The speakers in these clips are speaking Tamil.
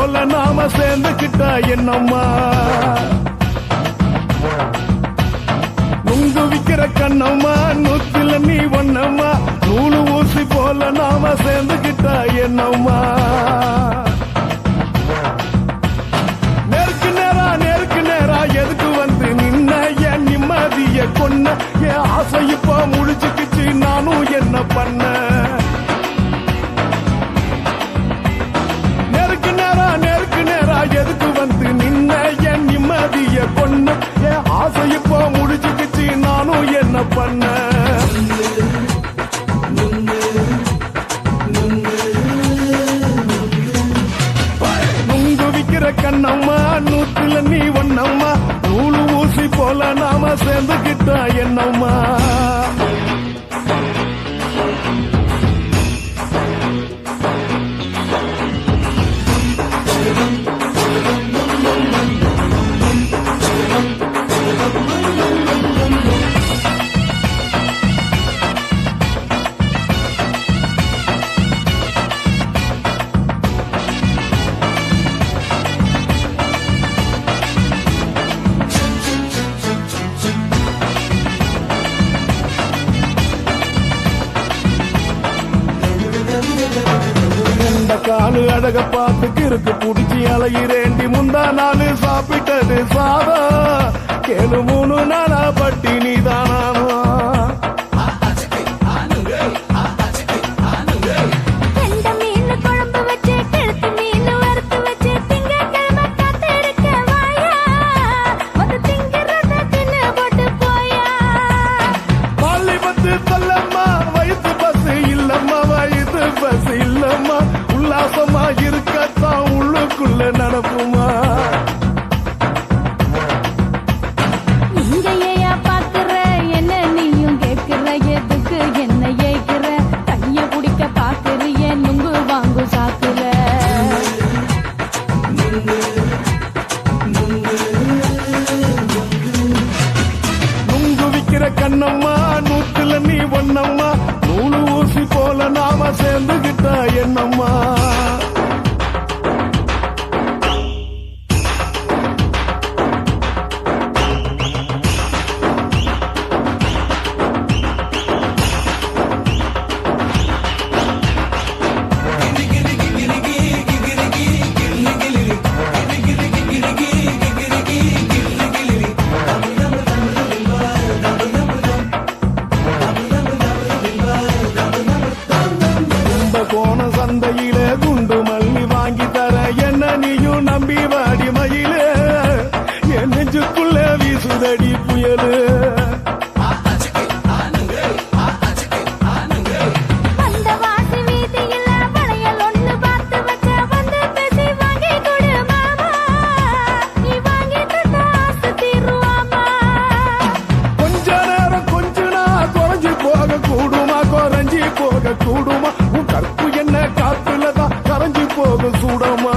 போல நாம சேர்ந்துக்கிட்டா என்னம்மா நுங்கு விக்கிற கண்ணம்மா நூத்துல நீ ஒன்னம்மா நூலு ஊசி போல நாம சேர்ந்துக்கிட்டா என்னம்மா நேருக்கு நேரா எதுக்கு வந்து நின்ன என் நிம்மதிய கொன்ன என் ஆசை இப்ப முடிச்சுக்கிச்சு நானும் என்ன பண்ண நேருக்கு நேரா எதுக்கு வந்து நின்ன என் நிம்மதிய கொன்ன என் ஆசை இப்ப முடிச்சுக்கிச்சு நானும் என்ன பண்ண நுங்கு விக்கிற கண்ணம்மா நூத்துல நீ ஒன்னம்மா நூலு ஊசி போல நாம சேர்ந்துக்கிட்டா என்னம்மா காலு அழக பார்த்துக்கு இருக்கு புடிச்சி அலையிறேண்டி முந்தா நாலு சாப்பிட்டது சாதா கேளு 3 நாளா பட்டினி தானானோ உல்லாசமா இருக்கத்தான் உள்ளுக்குள்ள நடப்புமா இங்கேயா பாக்குற என்ன நீயும் கேட்கிற எதுக்கு என்ன ஏய்க்கிற கைய குடிக்க பாக்குறிய நுங்கு வாங்கு சாக்குற நுங்கு விக்கிற கண்ணம்மா நூத்துல நீ ஒன்னம்மா நூலு ஊசி போல நாம சேர்ந்துகிட்டா என்னம்மா சந்தையில குண்டு மல்லி வாங்கி தர என்ன நீயும் நம்பி வாடி மயில என் நெஞ்சுக்குள்ள வீசுதடி புயலு கொஞ்ச நேரம் கொஞ்சனா குறைஞ்சி போக கூடுமா குறைஞ்சி போக கூடுமா உன் கற்பு என்ன காத்துலதான் கரைஞ்சி போக சூடமா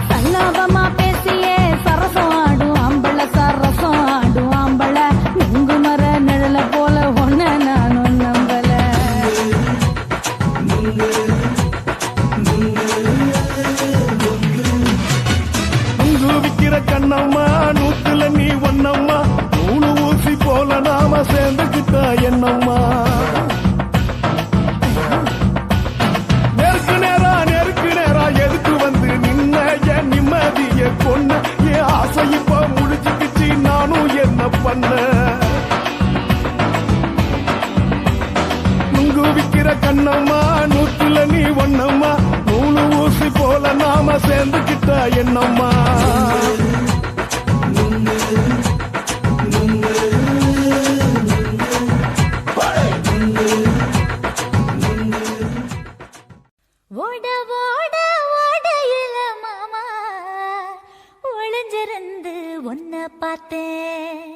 சல்லாபமா பேசியே சரசம் ஆடும் ஆம்பள சரசம் ஆடும் ஆம்பள நுங்கு மர நிழல போல ஒன்ன நானும் நம்பல நுங்கு விக்கிற கண்ணம்மா நூத்துல நீ ஒன்னம்மா நூலு ஊசி போல நாம சேர்ந்துக்கிட்டா என்னம்மா நேருக்கு நேரா எதுக்கு வந்து நின்ன என் நிம்மதிய கொன்ன என் ஆசை இப்ப முடிச்சுக்கிச்சு நானும் என்ன பண்ண நுங்கு விக்கிற கண்ணம்மா நூத்துல நீ ஒன்னம்மா நூலு ஊசி போல நாம சேர்ந்துக்கிட்டா என்னம்மா ஓட ஓட ஓடையில மாமா ஒளிஞ்சிருந்து ஒன்ன பார்த்தேன்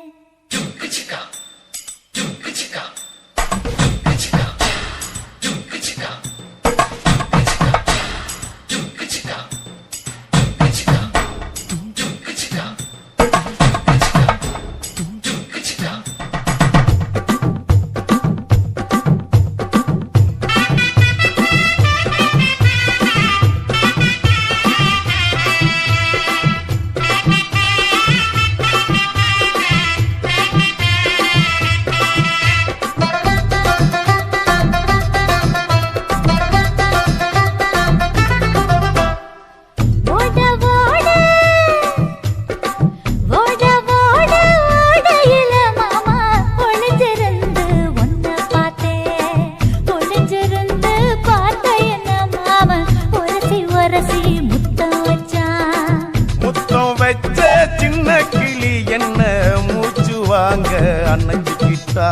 சின்ன கிளி என்ன மூச்சு வாங்க அணைச்சிக்கிட்டா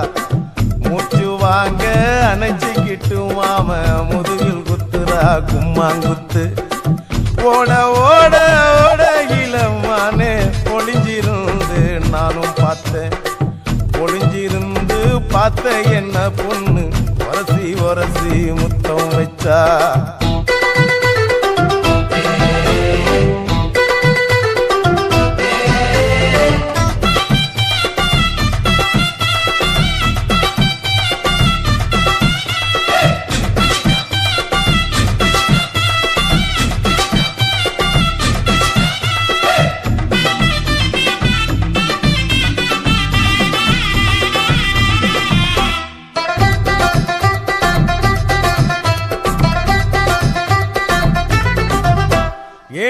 மூச்சு வாங்க அணைச்சிக்கிட்டு மாம முதுகில் குத்துறா கும்மாங்குத்து ஓட ஓட ஓட இளமானே ஒளிஞ்சிருந்து நானும் பார்த்தேன் ஒளிஞ்சிருந்து பார்த்த என்ன பொண்ணு ஒரசி ஒரசி முத்தம் வச்சா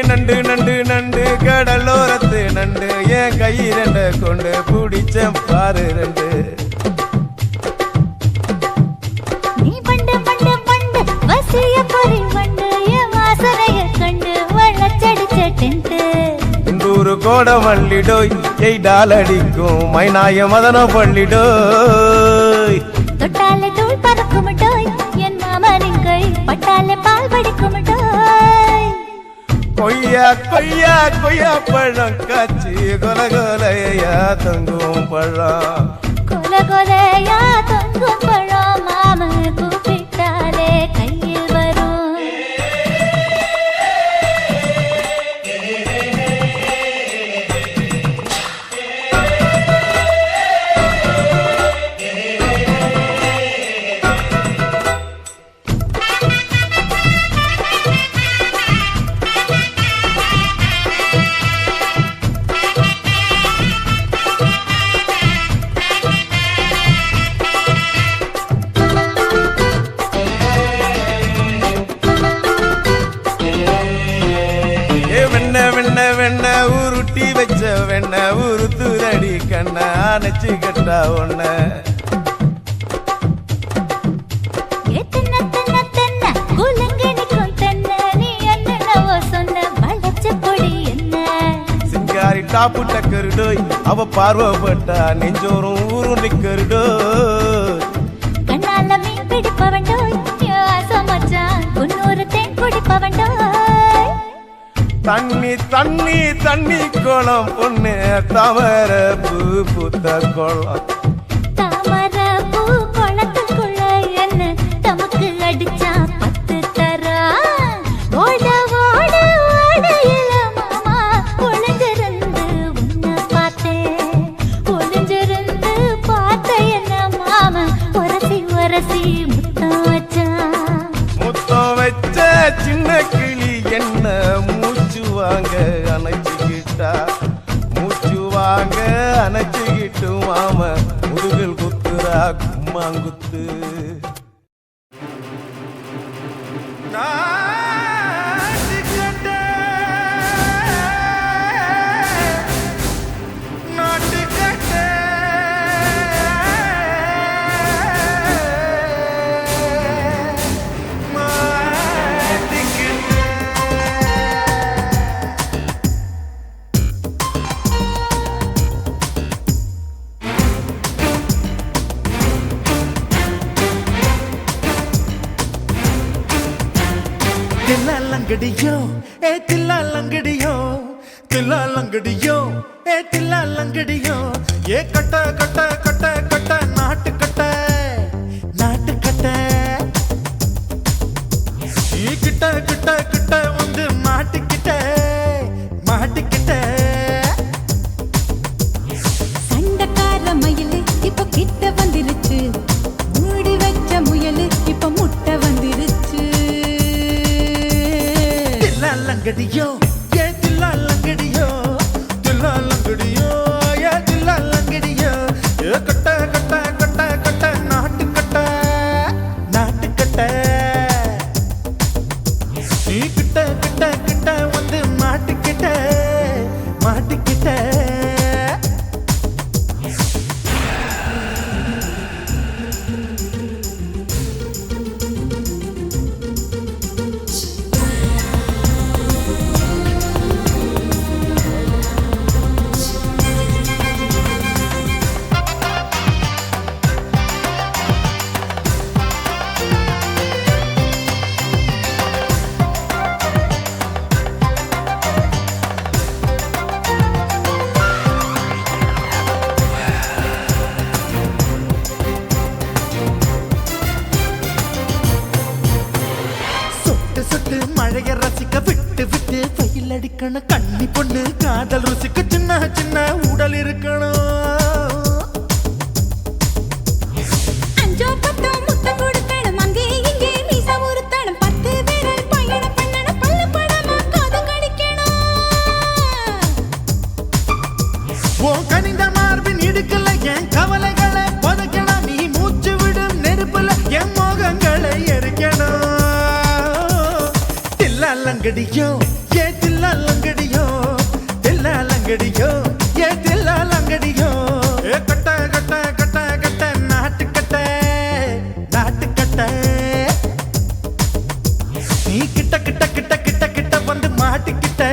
நண்டு நண்டு நண்டு கடலோரத்து நண்டு என் கையிரண்ட கொண்டு பிடிச்ச பாரு ரெண்டு நீ பண்டு பண்டு பண்டு வசிய பொறி வண்டு என் வாசனைய கண்டு வளச்சடிச்ச டென்ட் இந்தூரு கோட மல்லிடோய் எய்டால் அடிக்கும் மைனாய மதன பள்ளிடோய் தொட்டாலே தூள் பறக்குமட்டோய் என் மாமனின் கை பட்டாலே பால் வடிக்குமட்டோய் கொய்யா கொய்யா கொய்யா பழம் காய்ச்சி கொல கொலையா தங்கும் பழம் கொல கொலையா தங்கும் பழம் மாம கூப்பிட்டாலே கையில் வரும் வெண்ண உருட்டி வச்ச வெண்ண உருத்துரடி கண்ண அணைச்சு கட்டா ஒண்ண சிங்காரி டாப்பு டக்கருடோய் அவ பார்வப்பட்டா நெஞ்சோறும் ஊரும் நிக்கருடோய் கண்ணால மீன் பிடிப்பவண்டோய் ஆசமச்சான் குன்னூறு தேன் குடிப்பவண்டோய் தண்ணி தண்ணி தண்ணி கோலம் பொண்ணு தாமர பூ பூத்த கோலம் தாமர பூ குளத்துக்குள்ள என்ன தமக்கு அடிச்சா 10 தரா ஓட ஓட ஓடையில மாமா ஒளிஞ்சிருந்து உன்னை பார்த்தேன் ஒளிஞ்சிருந்து பார்த்த என்ன மாமா ஒரசி ஒரசி முத்தம் வச்சா முத்தம் வச்ச சின்ன கிளி என்ன மூச்சு வாங்க அணைச்சிக்கிட்டா மூச்சு வாங்க அணைச்சிக்கிட்டு மாம முதுகில் குத்துறா கும்மாங்குத்து தில்லாலங்கடியோ ஏ தில்லாலங்கடியோ தில்லாலங்கடியோ ஏ தில்லாலங்கடியோ ஏ கட்ட கட்ட கட்ட கட்ட நாட்டு கட்ட நாட்டு கட்ட நீ கிட்ட கிட்ட கிட்ட வந்து மாட்டிக்கிட்ட மாட்டிக்கிட்ட சண்டக்கார மயிலு இப்ப கிட்ட வந்துருச்சு மூடி வச்ச முயலு இப்ப முட்டை வந்துருச்சு தில்லாலங்கடியோ ஏ தில்லாலங்கடியோ தில்லாலங்கடியோ ஏ தில்லாலங்கடியோ ஏ கட்ட கட்ட கட்ட கட்ட நாட்டு கட்ட நாட்டு கட்ட நீ கிட்ட கிட்ட கிட்ட வந்து மாட்டிக்கிட்ட மாட்டிக்கிட்ட இருக்கணும் கண்ணி பொண்ணு காதல் ருசிக்கு சின்ன சின்ன உடல் இருக்கணும் அஞ்சோ பத்தோ முத்தம் கொடுக்கணும் அங்கே இங்கே மீச உருத்தணும் 10 விரல் பயணம் பண்ணணும் பல்ல படமா காது கடிக்கணும் ஓ கனிந்த மார்பின் இடுக்கல என் கவலைகளை புதைக்கணும் நீ மூச்சு விடும் நெருப்புல என் மோகங்களை எரிக்கணும் தில்லாலங்கடியோ ஏ தில்லாலங்கடியோ தில்லாலங்கடியோ ஏ தில்லாலங்கடியோ ஏ கட்ட கட்ட கட்ட கட்ட நாட்டுக்கட்ட நாட்டுக்கட்ட நீ கிட்ட கிட்ட கிட்ட கிட்ட கிட்ட வந்து மாட்டிக்கிட்ட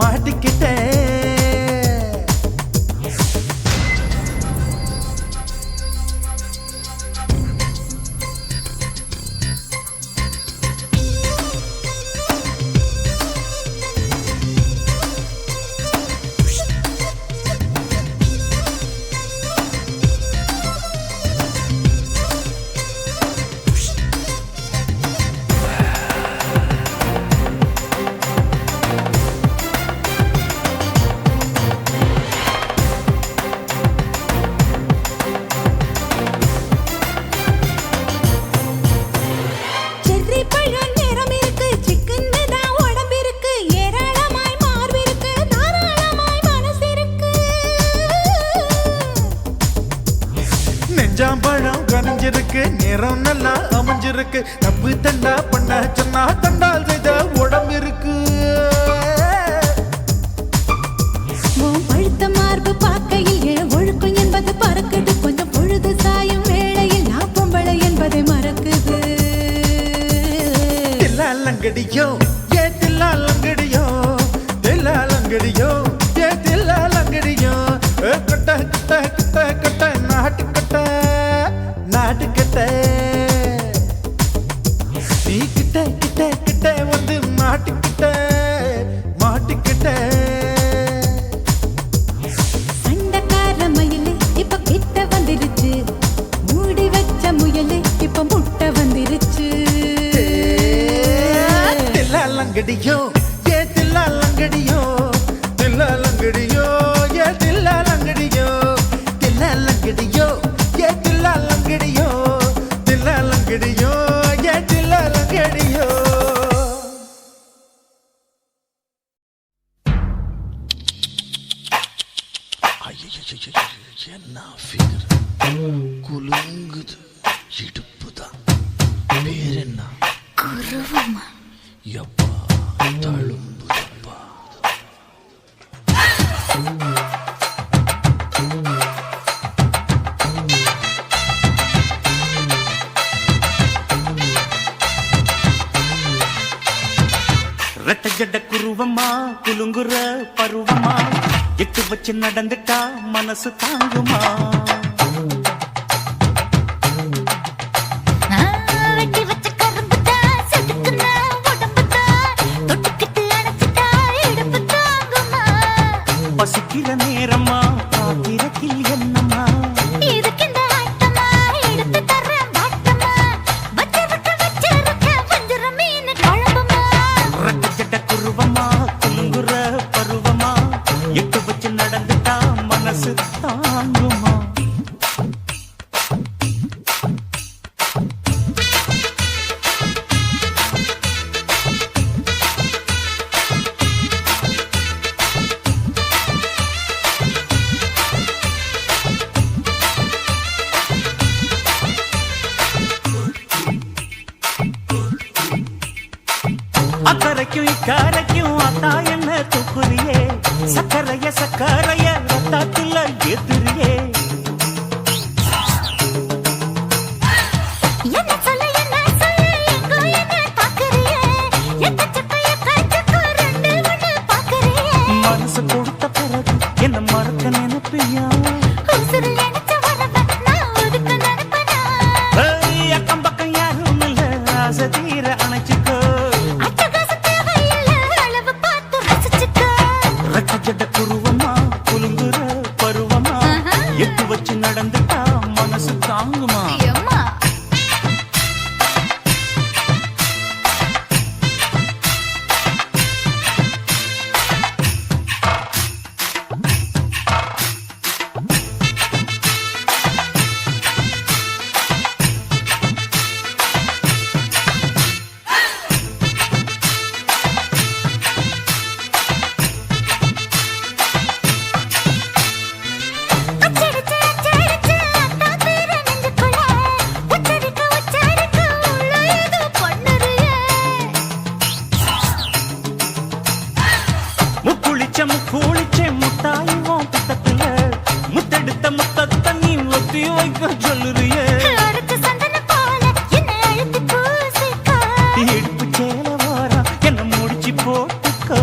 மாட்டிக்கிட்ட செர்ரி பழம் நிறம் இருக்கு சிக்கன்னு தான் உடம்பு இருக்கு ஏராளமாய் மார்பு இருக்கு தாராளமாய் மனசு இருக்கு நெஞ்சாம்பழம் கனிஞ்சிருக்கு நிறம் நல்லா அமைஞ்சிருக்கு தப்பு தண்டா பண்ண சொன்னா தண்டால் செய்த உடம்பு இருக்கு உன் பழுத்த மார்பு பார்க்கையில் என் ஒழுக்கம் என்பது பறக்குது கொஞ்சம் பொழுது சாயும் வேளையில் நான் பொம்பளை என்பதை மறக்குது தில்லாலங்கடியோ ஏ தில்லாலங்கடியோ தில்லாலங்கடியோ ஏ தில்லாலங்கடியோ ஏ கட்ட கட்ட கட்ட கட்ட நாட்டுக்கட்ட நாட்டுக்கட்ட நீ கிட்ட கிட்ட கிட்ட வந்து மாட்டிக்கிட்ட மாட்டிக்கிட்ட சண்டைக்கார மயிலு இப்ப கிட்ட வந்துருச்சு மூடி வச்ச முயலு இப்ப முட்டை வந்துருச்சு தில்லாலங்கடியோ ஏ தில்லாலங்கடியோ தில்லாலங்கடியோ ஏ தில்லாலங்கடியோ தில்லாலங்கடியோ ஏ தில்லாலங்கடியோ தில்லாலங்கடியோ ஏ தில்லாலங்கடியோ என்ன ஃபிகர் குலுங்குது இடுப்புதான் பேர் என்ன குருவமா எப்பா தழும்புதப்பா ரெட்ட ஜட குருவமா குலுங்குற பருவமா எட்டு வச்சு நடந்துட்டா மனசு தாங்குமா வெட்டி வச்ச கரும்புதா செதுக்குன உடம்புதா தொட்டுக்கிட்டு அணைச்சிட்டா இடுப்பு தாங்குமா பசிக்கிற நேரமா பாத்திரத்தில் என்னம்மா இதுக்கு இந்த ஆட்டமா எடுத்து தர்றேன் பாட்டமா வச்சிருக்க வஞ்சிர மீன் குழம்புமா ரெட்ட ஜட குருவமா குலுங்குற பருவமா எட்டு வச்சு நடந்துட்டா மனசு தாங்குமா அக்கறைக்கும் இக்கரைக்கும் அத்தா என்ன தூக்குறியே சக்கரைய சக்கரைய ரத்தாத்துல ஏத்துறியே என்ன சொல்ல எங்கோ என்ன பாக்குறியே எக்கச்சக்க ரெண்டு ஒண்ணு பாக்குறியே மனசு கொடுத்த பிறகு என்ன மறக்க நினைப்பியா உசுறு நினைச்ச வரவ நான் ஒதுக்க நினைப்பனா அக்கம் பக்கம் யாரும் இல்ல ஆசை தீர அணைச்சிக்கோ அட்டகாச தேவையில்ல அளவு பார்த்து ரசிச்சுக்கோ ரெட்ட ஜட குருவமா குலுங்குற பருவமா எட்டு வச்சு நடந்துட்டா மனசு தாங்குமா அம்மா கூலிச்சே முட்டாயும் பக்கத்துல முத்தெடுத்த முத்தத்தை நீ ஒத்தி வைக்க சொல்லுறியே இடுப்பு சேல வாரா என்ன முடிச்சு போட்டுக்கோ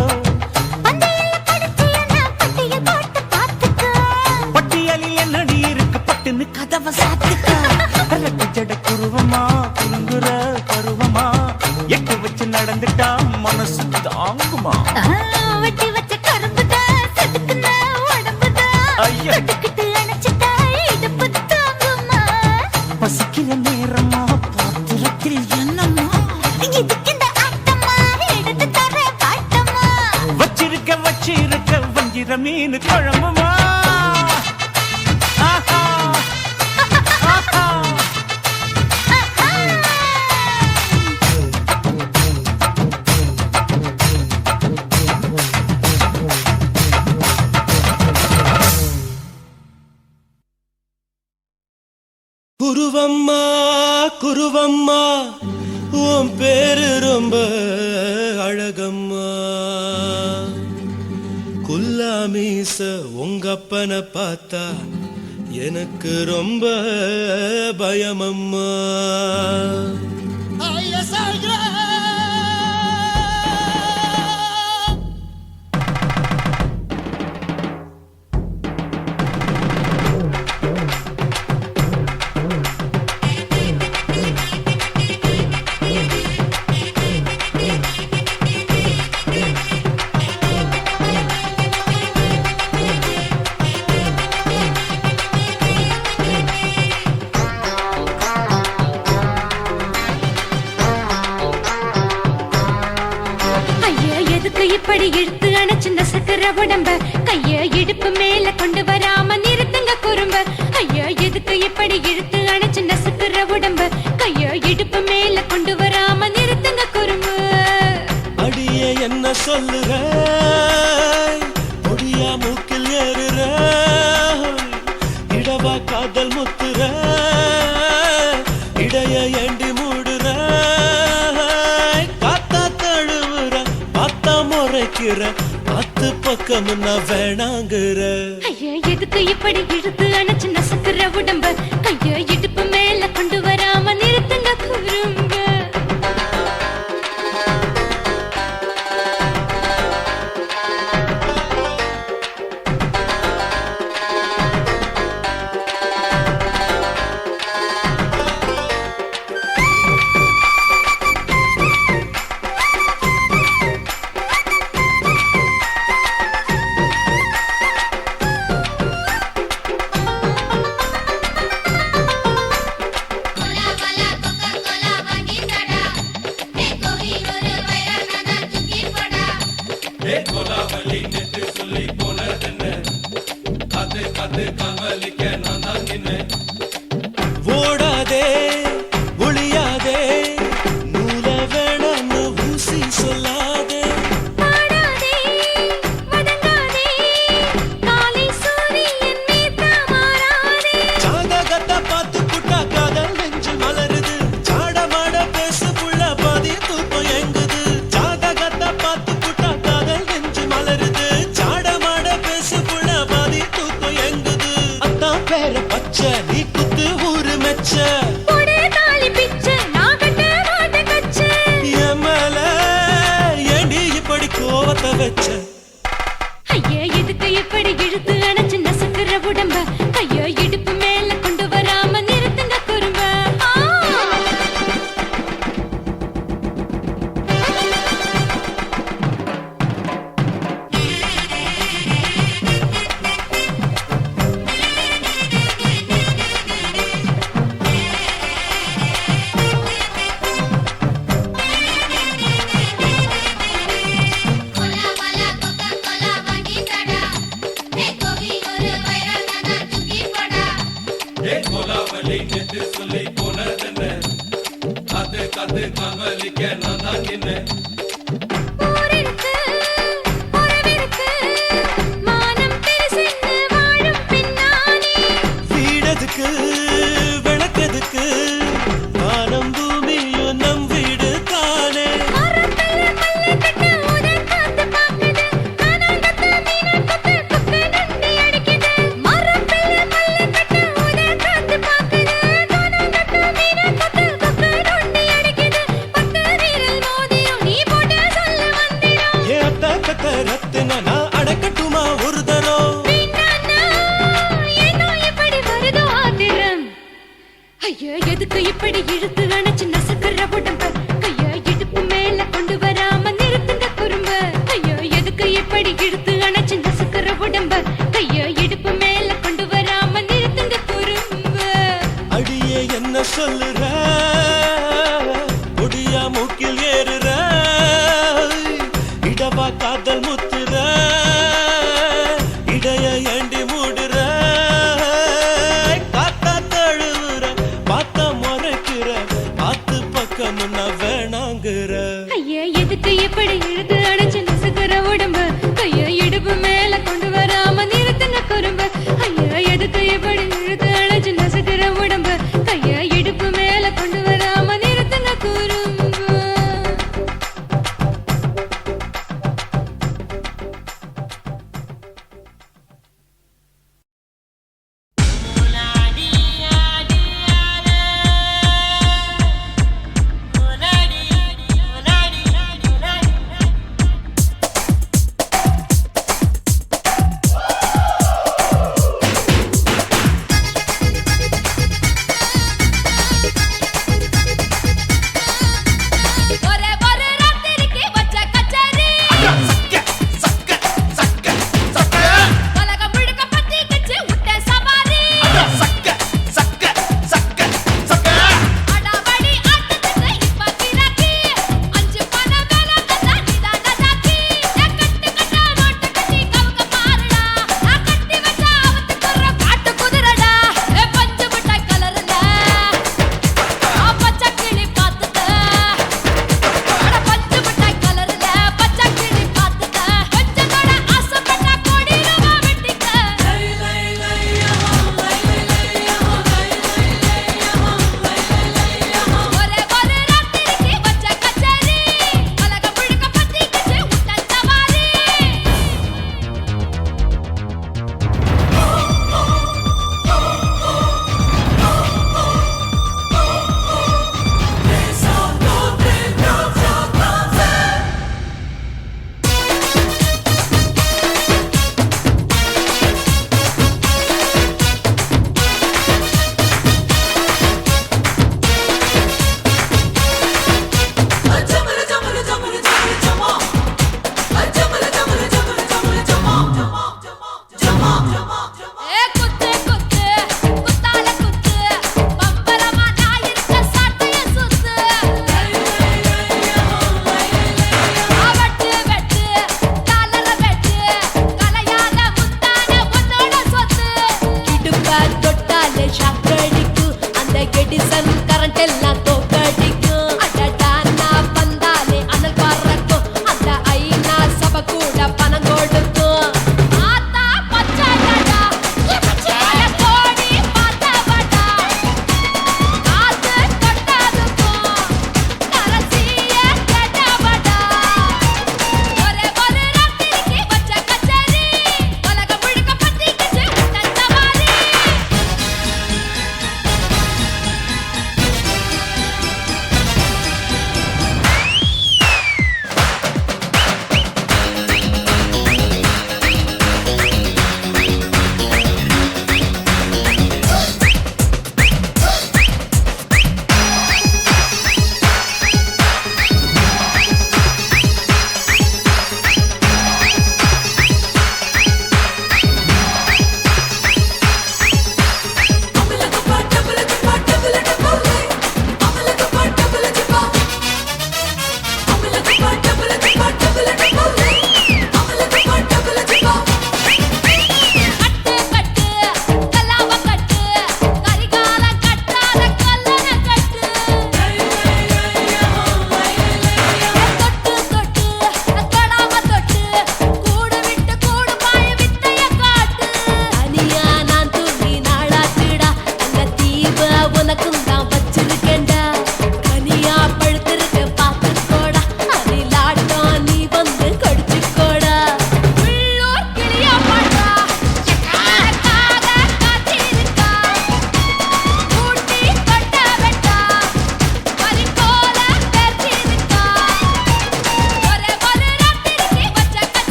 பட்டியலில் என்னடி இருக்கு பட்டுன்னு கதவை சாத்துக்க ஜட குருவமா குறுங்குற பருவமா எட்டு வச்சு நடந்துட்டா மனசு தாங்குமா வெட்டி வச்ச கரும்புதான் செதுக்குன உடம்புதான் ஐயா. தொட்டுக்கிட்டு அணைச்சிட்டா இடுப்பு தாங்குமா பசிக்கிற நேரமா பாத்திரத்தில் என்னம்மா இதுக்கு இந்த ஆட்டமா எடுத்து தர பாட்டமா வச்சிருக்க வஞ்சிர மீன் குழம்புமா ஆஹா ஆஹா குருவம்மா குருவம்மா உன் பேரு ரொம்ப அழகம்மா குல்லாமீச உங்க அப்பனை பார்த்தா எனக்கு ரொம்ப பயமம்மா இப்படி இழுத்து அணைச்சு நசுக்கிற உடம்ப கைய இடுப்பு மேல கொண்டு வராம நிறுத்துங்க குறும்ப ஐயா எதுக்கு இப்படி இழுத்து அணைச்சு நசுக்கிற உடம்ப கைய இடுப்பு மேல கொண்டு வராம நிறுத்துங்க குறும்பு அடியே என்ன சொல்லுற ஒடியா மூக்கில் ஏறுற இடவா காதல் முத்துற இடைய ஏண்டி மூடுற காத்தா தழுவுற பார்த்தா முறைக்கிற பத்து பக்கம் நான் வேணாங்குற ஐயா எதுக்கு இப்படி இழுத்து அணைச்சு நசுக்கிற உடம்ப கைய இடுப்பு மேல கொண்டு வராம நிறுத்துங்க குறும்ப ஓடாதே ஒளியாதே நூல வேணான்னு ஊசி சொல்லாதே பாடாதே வதங்காதே காலை சூரியன் மீதா மாறாதே ஜாதகத்தை பார்த்து புட்டா காதல் நெஞ்சு மலருது சாட மாட பேசு புள்ள பாதி தூக்கம் எங்குது ஜாதகத்தை பார்த்து புட்டா காதல் நெஞ்சு மலருது சாட மாட பேசு புள்ள பாதி தூக்கம் எங்குது அத்தான் பேர பச்சை நீ குத்து ஊரு மெச்ச போடே தாலி பிச்சை நான் கட்ட மாட்ட கச்சை என் மேல ஏண்டி இப்படி கோவத்தை வச்ச ஐயா எதுக்கு இப்படி இழுத்து அணைச்சு நசுக்கிற உடம்ப கைய இடுப்பு மேல கொண்டு வராம நிறுத்துங்க குறும்ப இழுத்து அணைச்சு நசுக்குற உடம்ப கைய இடுப்பு மேல கொண்டு வராம நிறுத்துங்க குறும்ப ஐயோ எதுக்கு இப்படி இழுத்து அணைச்சு நசுக்குற உடம்ப கைய இடுப்பு மேல கொண்டு வராம நிறுத்துங்க குறும்ப அடியே என்ன சொல்லுற முடியா மூக்கில் ஏறுற இடவா காதல் முத்துற இடைய ஏண்டி மூடுற காத்தா தழுவுற பார்த்த முறைக்கிற ஆத்து பக்கம் நான் வேணாங்குற ஐயா எதுக்கு எப்படி இழுத்து அணைச்சு நசுக்குற உடம்ப கைய இடுப்பு மேல கொண்டு வராம நிறுத்துங்க குறும்ப ஐயா எதுக்கு எப்படி இழுத்து அணைச்சு நசுக்குற உடம்ப கைய இடுப்பு மேல கொண்டு வராம நிறுத்துங்க குறும்ப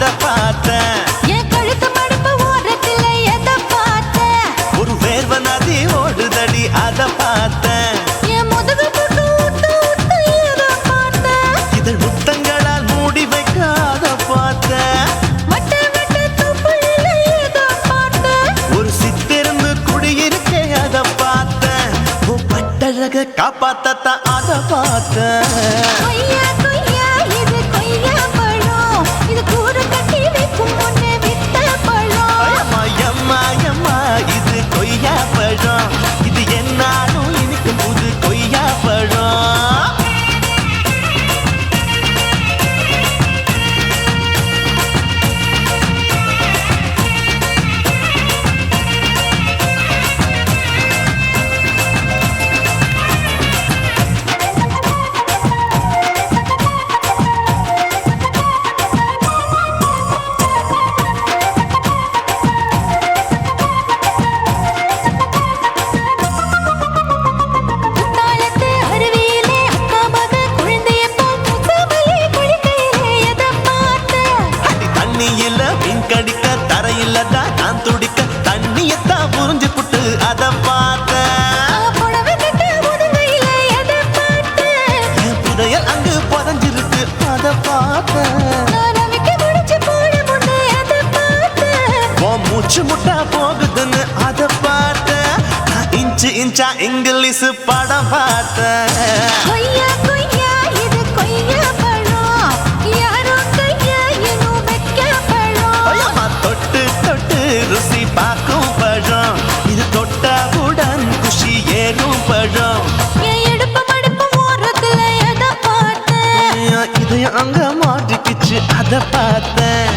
அத பார்த்தேன். என் கழுத்து மடுப்பு ஓரத்துல எதை பார்த்தேன்? ஒரு வேர்வ நதி ஓடுதடி அத பார்த்தேன். என் முதுகு புட்டு ஊத்து ஊத்து எதை பார்த்தேன்? இதழ் முத்தங்களால் மூடி வைக்க அத பார்த்தேன். வட்ட வட்ட தொப்புளில எதை பார்த்தேன்? ஒரு சித்திருந்து குடியிருக்கே அத பார்த்தேன். உன் பட்டழக காப்பாத்தத்தான் அத பார்த்தேன். கொய்யா கொய்யா இது கொய்யா பழம், இது கூறு கட்டி வைக்கும் முன்னே வித்த பழம். அம்மா எம்மா எம்மா இது கொய்யா பழம். இது என்னாலும் இனிக்கும் புது கொய்யா பழம். குத்தாலத்து அருவியிலே அக்கா மக குழந்தைய போல் முகமலே குளிக்கையிலே எதை பார்த்தேன்? அடி தண்ணியில மீன் கடிக்க தரையில தான் நான் துடிக்க தண்ணியத்தான் புரிஞ்சு புட்டு அத பார்த்தேன். புடவை கட்ட முதுகையில எதை பார்த்தேன்? என் புதையல் அங்கு புதஞ்சிருக்கு அத பார்த்தேன். நான் ரவிக்க முடிச்சு போட முன்னே எதை பார்த்தேன்? உன் மூச்சு முட்டா போகுதுன்னு அத பார்த்தேன். நான் இன்ச்சு இன்ச்சா இங்கிலீஷ் படம் பார்த்தேன். கொய்யா கொய்யா இது கொய்யா பழம், யாரோ கையா இன்னும் வைக்க பழம். ஐயம்மா தொட்டு தொட்டு ருசி பார்க்கும் பழம். இது தொட்டவுடன் குஷி ஏறும் பழம். என் இடுப்பு மடுப்பு ஓரத்துல எதை பார்த்தேன்? இதையும் அங்க மாட்டிக்கிச்சு அத பார்த்தேன்.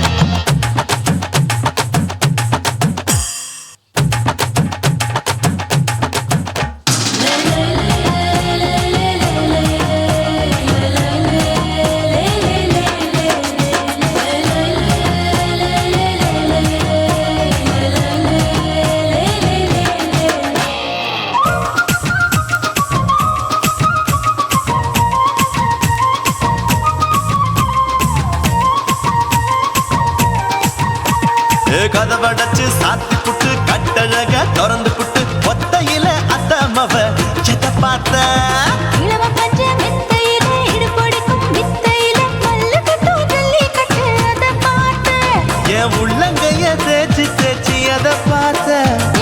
கதவடைச்சு சாத்தி புட்டு கட்டழக திறந்து புட்டு ஒத்தையில அத்தமவ செத்த பார்த்த. இளவ பஞ்ச மெத்தையில இடுப்பொடிக்கும் வித்தையில மல்லு கட்டும் ஜல்லி கட்டு அதை பார்த்தேன். என் உள்ளங்கைய தேய்ச்சி தேய்ச்சி அத பார்த்த.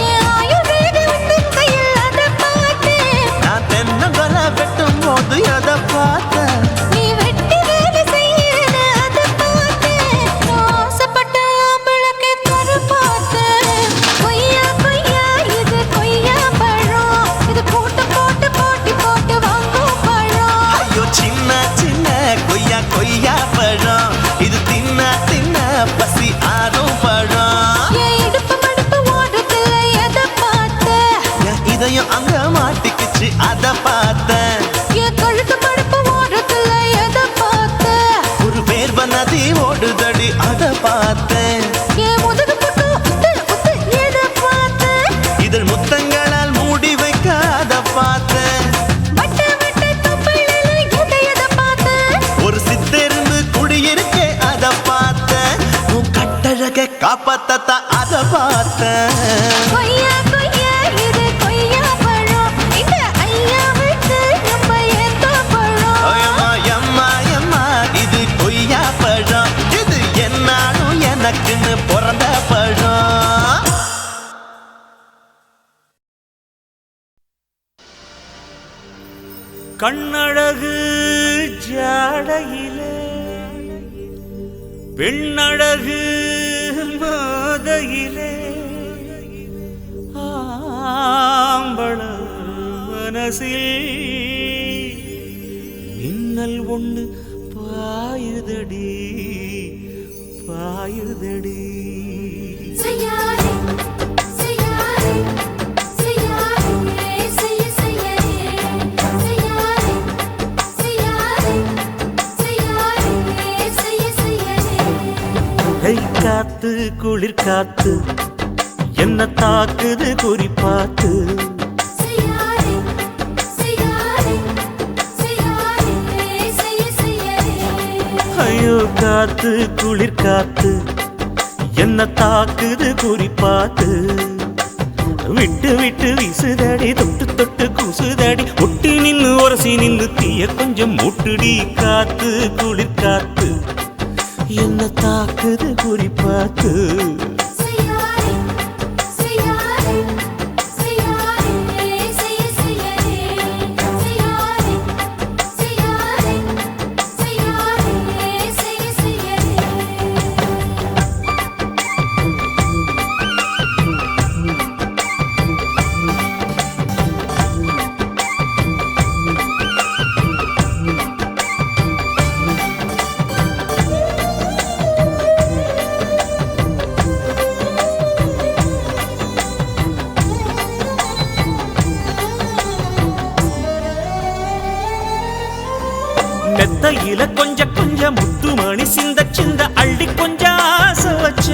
என் ஆயுர்வேத உந்தன் கையில் அதை பார்த்தேன். நான் தென்னங்கொலை வெட்டும் போது அத பார்த்த. நீ வெட்டி வேலை செய்யறது அதை பார்த்தேன். நான் ஆசைப்பட்ட ஆம்பளுக்கு தர பார்த்தேன். கொய்யா கொய்யா இது கொய்யா பழம், இது கூட்டு போட்டு போட்டி போட்டு வாங்கும் பழம். ஐயோ சின்ன சின்ன கொய்யா கொய்யா பழம். இது தின்ன தின்ன பசி ஆறும் பழம். என் இடுப்பு மடுப்பு ஓரத்துல எதை பார்த்தேன்? என் இதயம் அங்க மாட்டிக்கிச்சு அத பார்த்தேன். என் கழுத்து மடுப்பு ஓரத்துல எதை பார்த்தேன்? ஒரு வேர்வ நதி ஓடுதடி அத பார்த்தேன். என் முதுகு புட்டு உத்து உத்து எதை பார்த்தேன்? இதழ் முத்தங்களால் மூடி வைக்க அத பார்த்தேன். வட்ட வட்ட தொப்புளில எதை பார்த்தேன்? ஒரு சித்திருந்து குடியிருக்கே அத பார்த்தேன். உன் கட்டழக காப்பாத்தத்தான் அத பார்த்தேன். கொய்யா கொய்யா இது கொய்யா பழம், இந்த ஐயாவுக்கு ரொம்ப ஏத்த பழம். ஐயம்மா எம்மா எம்மா இது கொய்யா பழம். இது என்னாலும் எனக்குன்னு பிறந்த பழம். கண்ணழகு ஜாடையிலே பெண்ணழகு மாதையிலே ஆம்பள மனசில் மின்னல் ஒண்ணு பாயுதடி பாயுதடி. செய்யாரே செய்யாரே செய்யாரே செய்ய செய்யாரே செய்யாரே செய்யாரே செய்யாரே செய்ய செய்யாரே. கை காத்து குளிர் காத்து என்ன தாக்குது குறிப்பாத்து. செய்யாரே செய்யாரே செய்யாரே செய்ய செய்யாரே. ஐயோ தென்றல் காத்து குளிர் காத்து என்ன தாக்குது குறிப்பாத்து விட்டு விட்டு வீசுதடி தொட்டு தொட்டு கூசுதடி ஒட்டி நின்னு உரசி நின்னு தீய கொஞ்சம் முட்டுடி காத்து குளிர் காத்து என்ன தாக்குது குறிப்பாத்து மெத்தையில கொஞ்சம் கொஞ்சம் முத்துமணி சிந்த சிந்த அள்ளி கொஞ்சம் ஆசை வச்ச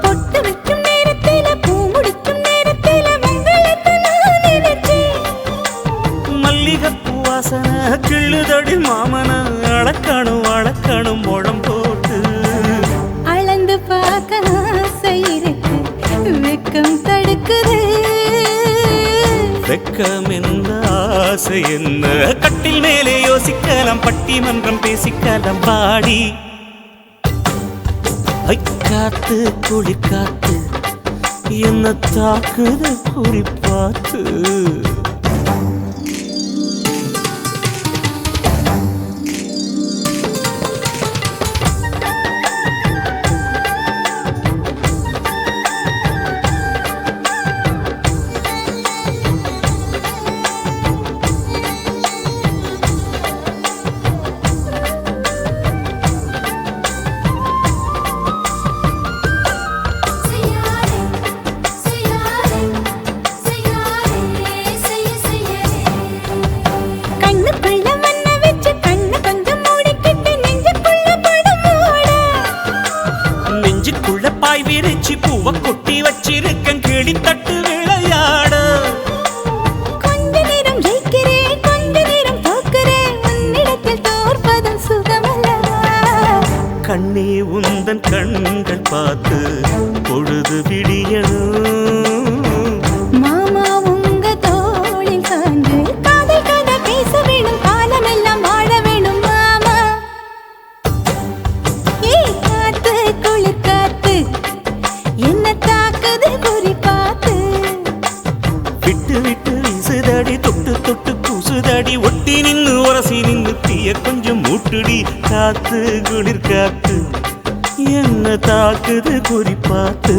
பொட்டு வைக்கும் நேரத்தில பூ முடிக்கும் நேரத்தில மங்களத்தை நான் நினைச்சேன் மல்லிகைப்பூ வாசனை கிள்ளுதடி மாமன அளக்கணும் அளக்கணும் முழம் போட்டு அளந்து பார்க்க ஆசை இருக்கு வெக்கம் தடுக்குது வெக்கம் என்ன ஆசை என்ன கட்டில் மேலே யோசிக்கலாம் பட்டிமன்றம் பேசிக்கலாம் பாடி காத்து குளிர் காத்து என்ன தாக்குது குறிப்பாத்து பாய் விரிச்சி பூவ கொட்டி வச்சிருக்கேன் கிளி தட்டு விளையாட கொஞ்ச நேரம் ஜெயிக்கிறேன் கொஞ்ச நேரம் தோக்கிறேன் உன்னிடத்தில் தோற்பதும் சுகமல்லவா கண்ணே உந்தன் கண்கள் பார்த்து பொழுது விடியணும் மாமா உங்க தோளில் சார்ந்து காதல் கதை பேச வேணும் காலமெல்லாம் வாழ வேணும் மாமா ஏய் காத்து குளிர் காத்து என்ன தாக்குது குறிப்பாத்து விட்டு விட்டு வீசுதடி தொட்டு தொட்டு கூசுதடி ஒட்டி நின்னு உரசி நின்னு தீய கொஞ்சம் மூட்டுடி காத்து குளிர் காத்து என்ன தாக்குது குறிப்பாத்து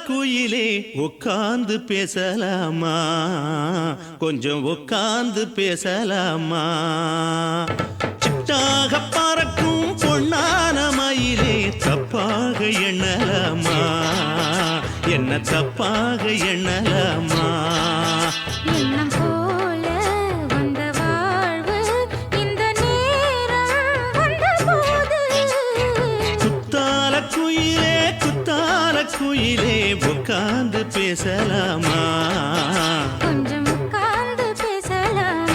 குயிலே உட்கார்ந்து பேசலாமா கொஞ்சம் உட்கார்ந்து பேசலாமா சிட்டாக பறக்கும் பொன்னான மயிலே தப்பாக எண்ணலாமா என்ன தப்பாக எண்ணலாமா எண்ணம் போல வந்த வாழ்வு இந்த நேரம் வந்தபோது குத்தால குயிலே உட்கார்ந்து பேசலாமா கொஞ்சம் உட்கார்ந்து பேசலாமா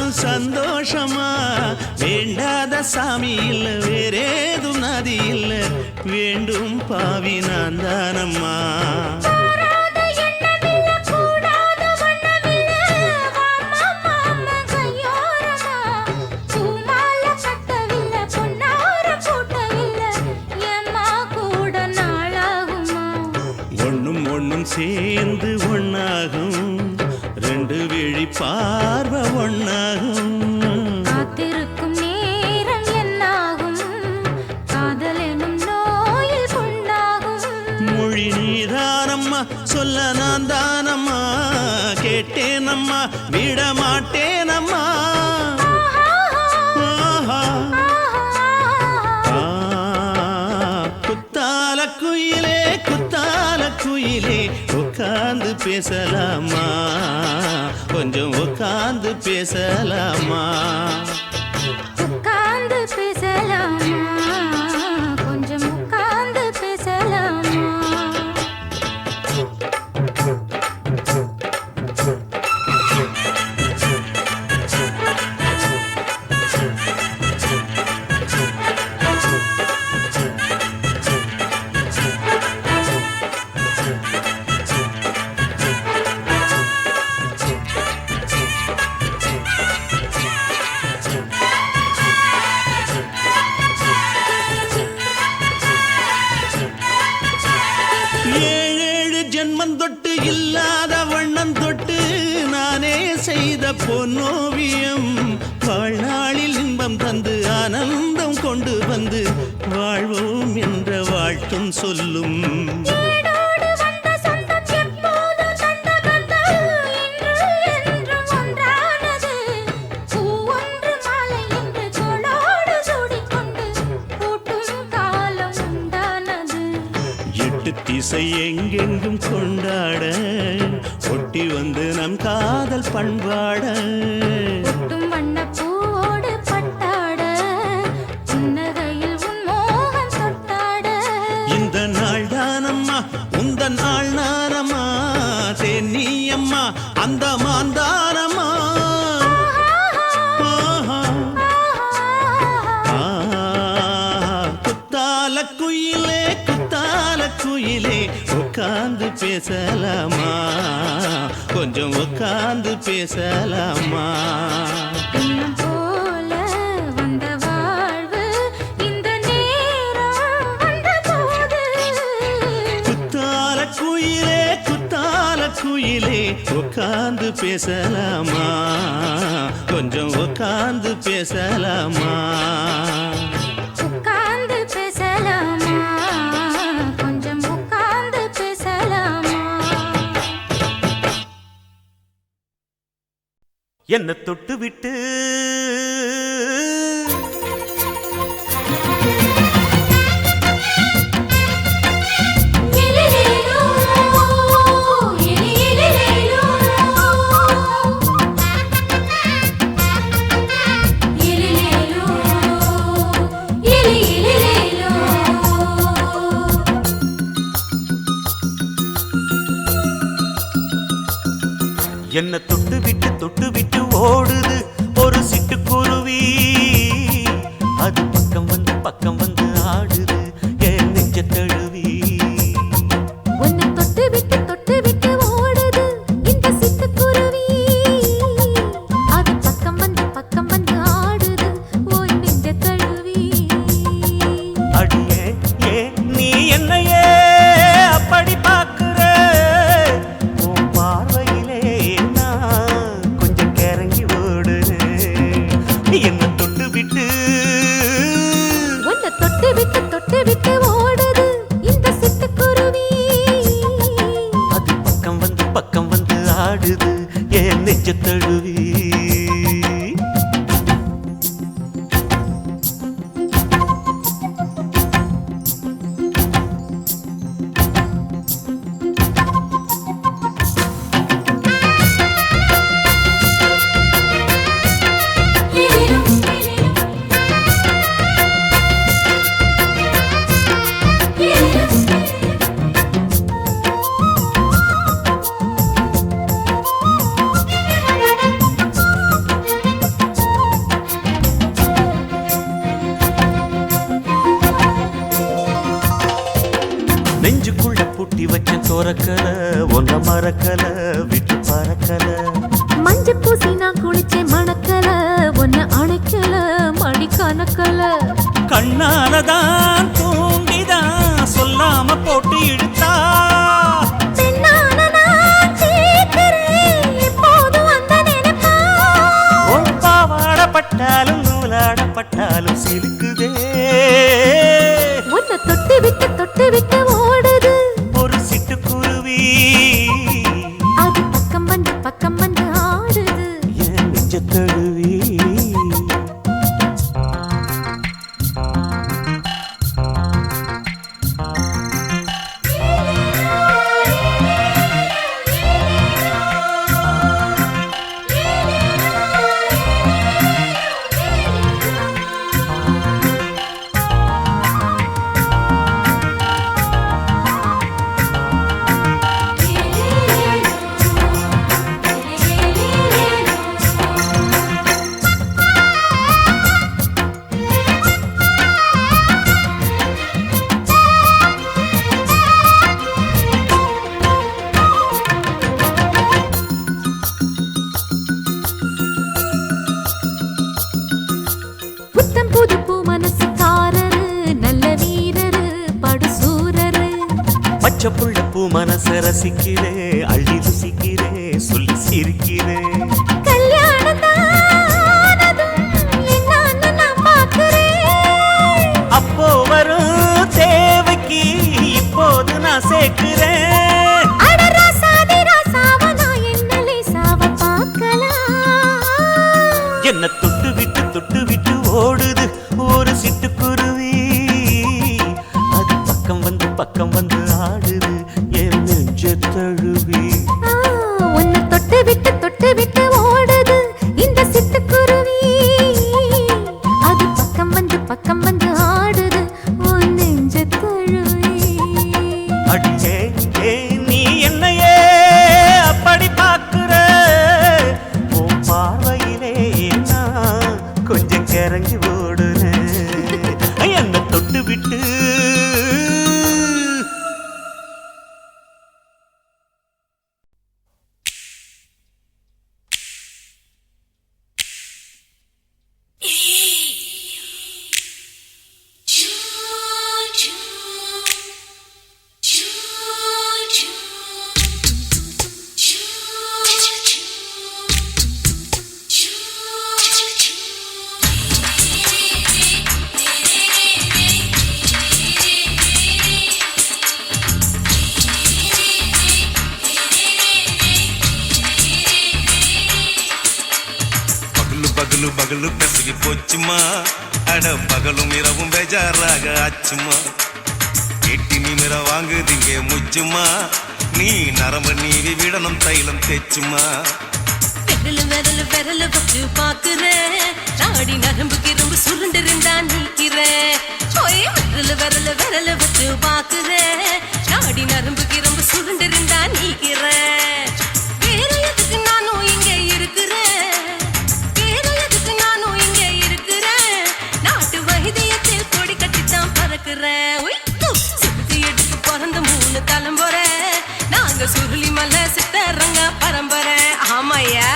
நாளும் சந்தோஷமா வேண்டாத சாமி இல்ல வேறேதும் நதி இல்ல வேண்டும் பாவி நான் தானம்மா சேர்ந்து ஒன்னாகும் ரெண்டு விழி பார்வை ஒன்னாகும் காத்திருக்கும் நேரம் என்னாகும் காதல் எனும் நோயில் புண்ணாகும் மொழி நீதானம்மா சொல்ல நான் தானம்மா கேட்டேனம்மா விட மாட்டேனம்மா குத்தால குயிலே குத்தால குயிலே உட்கார்ந்து பேசலாமா கொஞ்சம் உட்கார்ந்து பேசலாமா உட்கார்ந்து பேசலாமா கொஞ்சம் உட்கார்ந்து பேசலாமா ஏழேழு ஜென்மம் தொட்டு இல்லாத வண்ணம் தொட்டு நானே செய்த பொன்னோவியம் வாழ்நாளில் இன்பம் தந்து ஆனந்தம் கொண்டு வந்து வாழ்வோம் என்ற வாழ்த்தும் சொல்லும் திசை எங்கெங்கும் கொண்டாட ஒட்டி வந்து நம் காதல் பண்பாட வண்ண பூவோடு பட்டாட புன்னகையில் உன் மோகம் தொட்டாட இந்த நாள் தானம்மா உந்த நாள் நானம்மா தென்னியம்மா அந்த மாந்தானம்மா குத்தால குயிலே குத்தால குயிலே உட்கார்ந்து பேசலாமா கொஞ்சம் உட்கார்ந்து பேசலாமா இன்னும் போல வந்த வாழ்வு இந்த நேரம் வந்த போது குத்தால குயிலே குத்தால குயிலே உட்கார்ந்து பேசலாமா கொஞ்சம் உட்கார்ந்து பேசலாமா உட்கார்ந்து பேசலாமா கொஞ்சம் உட்கார்ந்து பேசலாமா என்ன தொட்டு விட்டு என்ன தொட்டு விட்டு ஓடுது ஒரு சிட்டுக்குருவி அது பக்கம் வந்து ஆடுது என் நெஞ்ச தழுவி உன்னை தொட்டு விட்டு ஓடுது இந்த சிட்டுக்குருவி அது பக்கம் வந்து ஆடுது உன் நெஞ்ச தழுவி அடியே ஏ நீ என்னையே அப்படி பார்க்கிற உன் பார்வையிலே நான் கொஞ்சம் கிறங்கி ஓடுது என்ன தொட்டு விட்டு உன்னை தொட்டு விட்டு ஓடுது இந்த சிட்டுக்குருவி அது பக்கம் வந்து ஆடுது என் நெஞ்ச தழுவி பொறக்கல ஒன்ன மறக்கல விட்டு பறக்கல மஞ்ச பூசி நான் குளிச்சேன் மணக்கல ஒன்ன அணைக்கல மணி கணக்கல கண்ணாலதான் தூங்கிதான் சொல்லாம போட்டு இழுத்தா பெண்ணான நான் கேட்கிறேன் எப்போதும் அந்த நினைப்பா உன் பாவாடப்பட்டாலும் நூலாடப்பட்டாலும் சிலுக்குதே உன்னை தொட்டு விட்டு ஓடுது ஒரு சிட்டுக்குருவி அது பக்கம் வந்து ஆடுது என் நெஞ்ச தழுவி புத்தம் புது பூ மனசுக்காரரு நல்ல வீரரு படுசூரரு பச்சை புள்ள பூ மனச ரசிக்கிறே அள்ளி ருசிக்கிறே சொல்லி சிரிக்கிறே கல்யாணம் தானதும் என்னன்னு நான் பார்க்கிறேன் அப்போ வரும் தேவைக்கு இப்போது நான் சேர்க்கிறேன் அட ராசாதி ராசாவ நான் என்ன லேசாவ பார்க்கலாம் என்ன தொட்டு விட்டு ஓடுது ஒரு சிட்டுக்குருவி அது பக்கம் வந்து ஆடுது என் நெஞ்ச தழுவி உன்னை தொட்டு விட்டு ஓடுது இந்த சிட்டுக்குருவி அது பக்கம் வந்து ஆடுது உன் நெஞ்ச தழுவி அடியே நீ என்னையே அப்படி பார்க்கிற உன் பார்வையிலே நான் கொஞ்சம் கிறங்கி ஓடுறேன் என்ன தொட்டு விட்டு பகலு கசகி போச்சுமா அட பகலும் இரவும் பேஜாராக ஆச்சுமா எட்டி நிமிர வாங்குதிங்க முச்சுமா நீ நரம்பு நீவி விடணும் தைலம் தேச்சுமா விரல வச்சு பாக்குறேன் நாடி நரம்பு கிரம்பு சுருண்டிருந்தா நீக்கிறேன் விரல வச்சு பாக்குறேன் நாடி நரம்பு கிரம்பு சுருண்டிருந்தா நீக்கிறேன் வேற எதுக்கு நானும் இங்க இருக்கிறேன் நாட்டு வைத்தியத்தில் கொடி கட்டித்தான் பறக்கிறேன் சிறுக்கு எடுத்து பிறந்த 3 தலைமுறை நாங்க சுருளி மலை சித்தரங்க பரம்பரை ஆமையா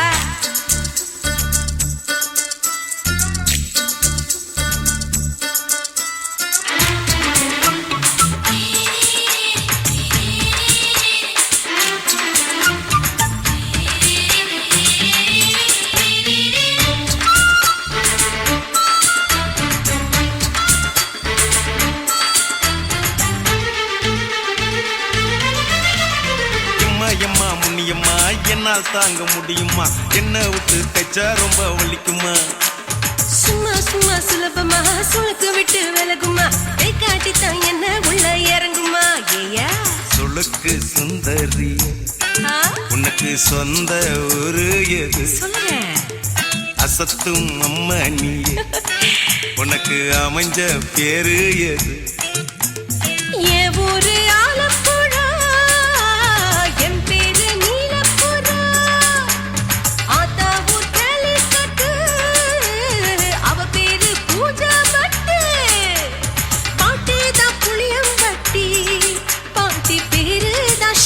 என்னால் தாங்க முடியுமா என்ன விட்டு தைச்சா ரொம்ப வலிக்குமா சும்மா சுலபமா சுளுக்கு விட்டு விலகுமா கை காட்டித்தான் என்ன உள்ள இறங்குமா ஏயா சுளுக்கு சுந்தரி உனக்கு சொந்த ஊரு எது சொல்றேன் அசத்தும் அம்மா நீ உனக்கு அமைஞ்ச பேரு எது ஏ ஊரு ஆலப்புழா என் பேரு நீலப்புறா ஆத்தா ஊர் கேலிக்கட்டு அவ பேரு பூஜா பட்டு பாட்டி தான் புளியம்பட்டி பாட்டி பேரு தான்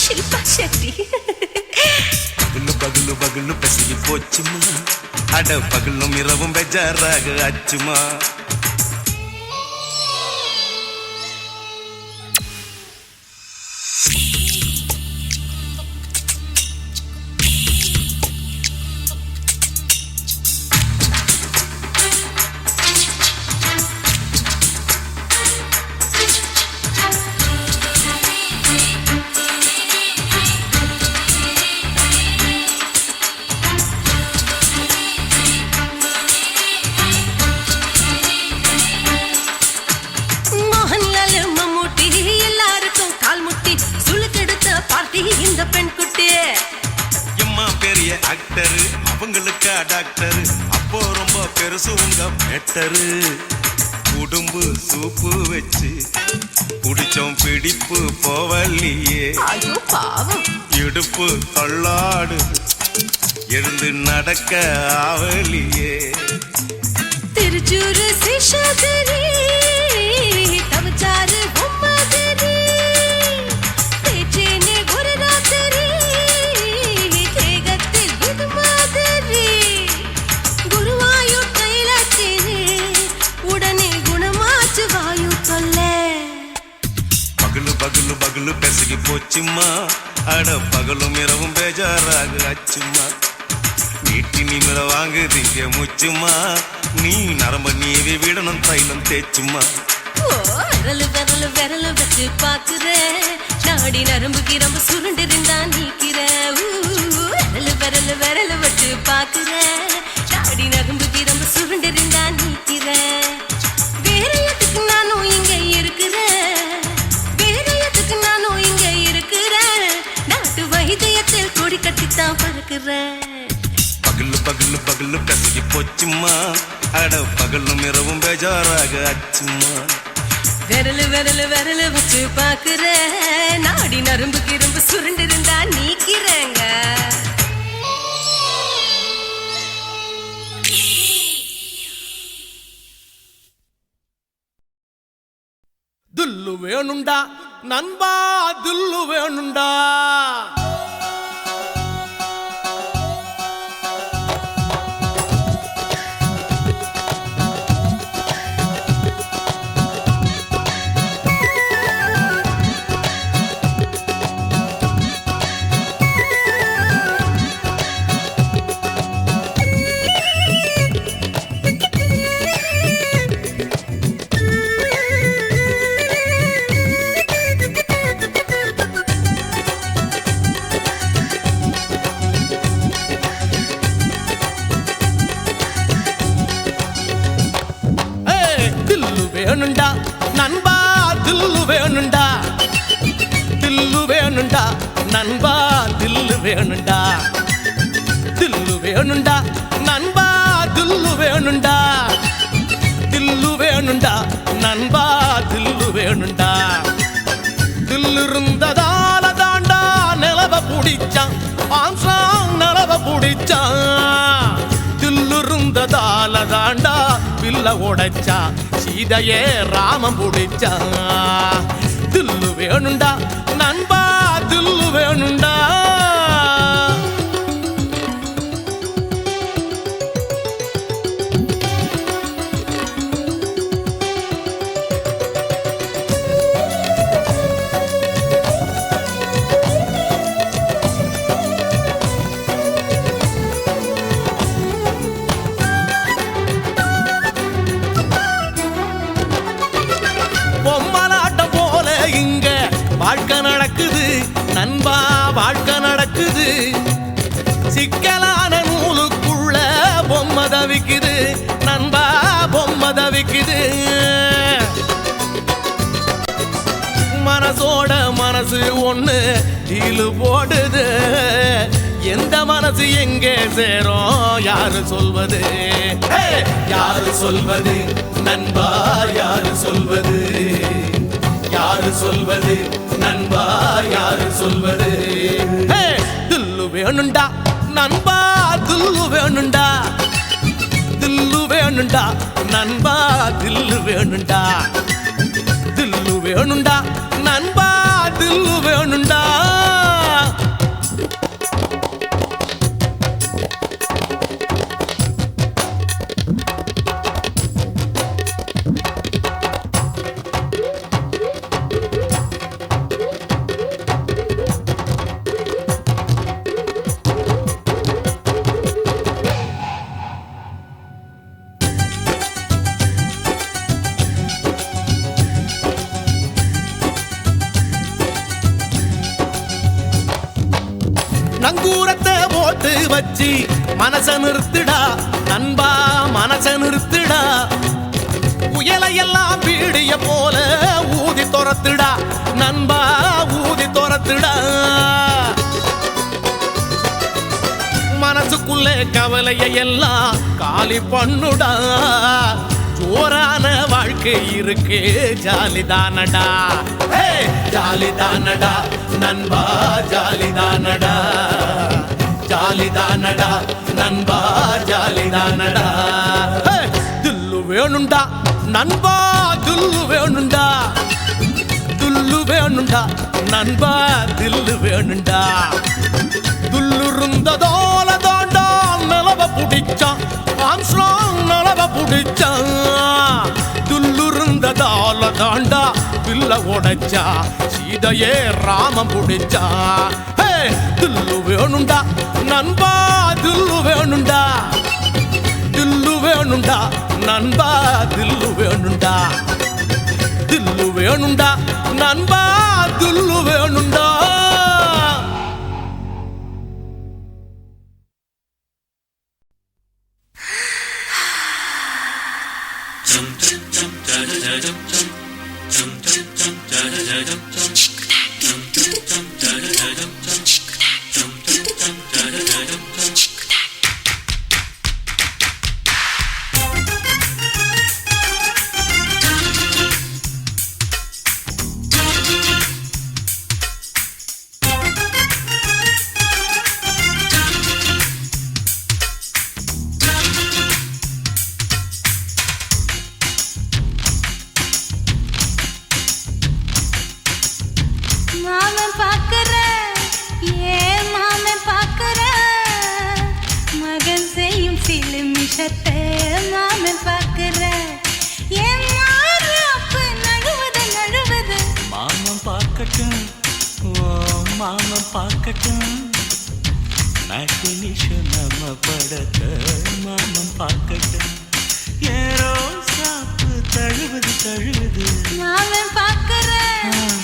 போச்சுமா அட பகலும் இரவும் பெஜாராக ஆச்சுமா இந்த பெண் குட்டி எம்மா பெரிய ஆக்டர் அவங்களுக்கா டாக்டர் அப்போ ரொம்ப பெருசு உங்க மேட்டரு குடும்பு சூப்பு வச்சு குடிச்சோம் பிடிப்பு போவல்லையே ஐயோ பாவம் இடுப்பு தள்ளாடு எழுந்து நடக்க ஆவலியே திருச்சூரு சிஷாதிரி தவச்சாரு பொம்மதிரி தேச்சேனே ஒரு ராத்திரி தேகத்தில் இது மாதிரி குருவாயூர் கைலாத்திரி உடனே குணமாச்சு வாயு சொல்ல பகலு பகலு பகலு பெசகி போச்சுமா அட பகலும் இரவும் பேஜாராக ஆச்சுமா நீட்டி நிமிர வாங்குதீங்க முச்சுமா நீ நரம்ப நீவி விடணும் தைலம் தேச்சுமா விரலு விரலு விரலு வச்சு பாக்குற நாடி நரம்பு கிரம்பு சுருண்டிருந்தா நீக்கிற விரலு விரலு விரலு வச்சு பாக்குற நாடி நரம்பு கிரம்பு சுருண்டிருந்தா நீக்கிற வேற எதுக்கு நானும் இங்க இருக்கிறேன் வேற எதுக்கு நானும் இங்க இருக்கிறேன் நாட்டு வைத்தியத்தில் கொடி கட்டித்தான் பறக்கிறேன் பகலு பகலு பகலு கசகி போச்சுமா அட பகலும் இரவும் பேஜாராக ஆச்சுமா விரலு விரலு விரலு வச்சு பாக்குற நாடி நரம்பு கிரும்பு சுருண்டிருந்தா நீக்கிறேங்க தில்லு வேணுண்டா நண்பா தில்லு வேணுண்டா வேணுண்டா நண்பா தில்லு வேணுண்டா தில்லு வேணுண்டா நண்பா தில்லு வேணுண்டா தில்லு வேணுண்டா நண்பா தில்லு வேணுண்டா தில்லு வேணுண்டா நண்பா தில்லு வேணுண்டா தில்லு இருந்ததால தாண்டா நிலவ புடிச்சான் ஆம்சாங் நிலவ புடிச்சான் தில்லு இருந்ததால தாண்டா பில்ல உடைச்சா சீதையே ராமம் புடிச்சா தில்லு வேணுண்டா நண்பா தில்லு வேணுண்டா வாழ்க்கை நடக்குது நண்பா வாழ்க்கை நடக்குது சிக்கலான நூலுக்குள்ள பொம்மை தவிக்குது நண்பா பொம்மை தவிக்குது மனசோட மனசு ஒண்ணு டீலு போடுது எந்த மனசு எங்கே சேரும் யாரு சொல்வது யாரு சொல்வது நண்பா யாரு சொல்வது யாரு சொல்வது நண்பா யாரு சொல்வது தில்லு வேணுண்டா நண்பா தில்லு வேணுண்டா தில்லு வேணுண்டா நண்பா தில்லு வேணுண்டா தில்லு வேணுண்டா நண்பா தில்லு வேணுண்டா நங்கூரத்தை போட்டு வச்சு மனச நிறுத்துடா நண்பா, மனச நிறுத்துடா. புயலையெல்லாம் பீடிய போல ஊதி துரத்துடா நண்பா, ஊதி துரத்துடா. மனசுக்குள்ளே கவலையை எல்லாம் காலி பண்ணுடா. ஜோரான வாழ்க்கை இருக்கு, ஜாலிதானடா, ஜாலிதானடா நண்பா, ஜாலிதானடா, ஜாலிதானடா நண்பா, ஜாலிதானடா. துல்லு வேணுண்டா நண்பா, துல்லு வேணுண்டா, துல்லு வேணுண்டா நண்பா, தில்லு வேணுண்டா. துல்லு இருந்ததோல தாண்டா நிலவ புடிச்சான் ஆம்ஸ்ட்ராங், நிலவ புடிச்சான். துல்லு இருந்ததால தாண்டா பில்ல உடைச்சா, சீதையே ராமம் புடிச்சா. தில்லு வேணுண்டா நண்பா, தில்லு வேணுண்டா, தில்லு வேணுண்டா நண்பா, தில்லு வேணுண்டா, தில்லு வேணுண்டா நண்பா, தில்லு வேணுண்டா. மாமன் பார்க்கட்டும், மாமன் பார்க்கட்டும், மேட்டினிஷன் நம்ம படத்தை மாமன் பார்க்கட்டும். ஏரோ சாப்பு தழுவுது தழுவுது, மாமன் பார்க்கிறேன்,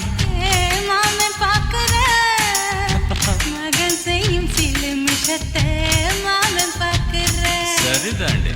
மாமன் பார்க்கிறேன், மகன் செய்யும் சில மிஷத்தை மாமன் பார்க்கிறேன். சரிதாண்டே.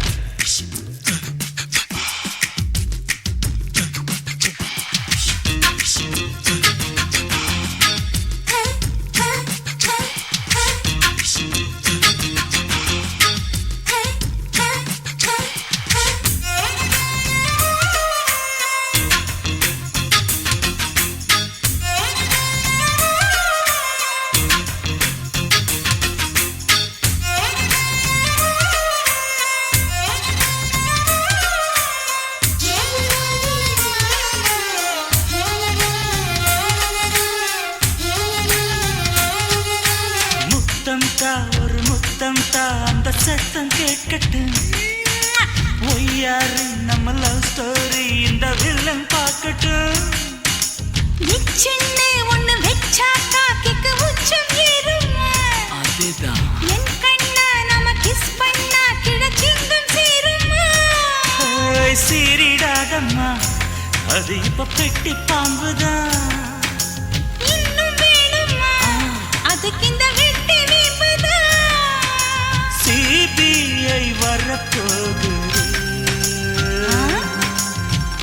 ஒரு முத்தம் தா, அந்த சத்தம் கேட்கட்டும். ஒய்யாரு நம்ம லவ் ஸ்டோரி இந்த வில்லன் பார்க்கட்டும். நிச்சன்னு ஒண்ணு வெச்சாக்கா கிக்கு உச்சம் ஏறுமா, அதுதான் என் கண்ணா நம்ம கிஸ் பண்ணா கிடச்சிங்கும் சீருமா. சீரிடாதம்மா, அது இப்ப பெட்டி பாம்புதான். இன்னும் வேணுமா, அதுக்கு இந்த வெட்டி வீம்புதான். CBI வரப்போகுது,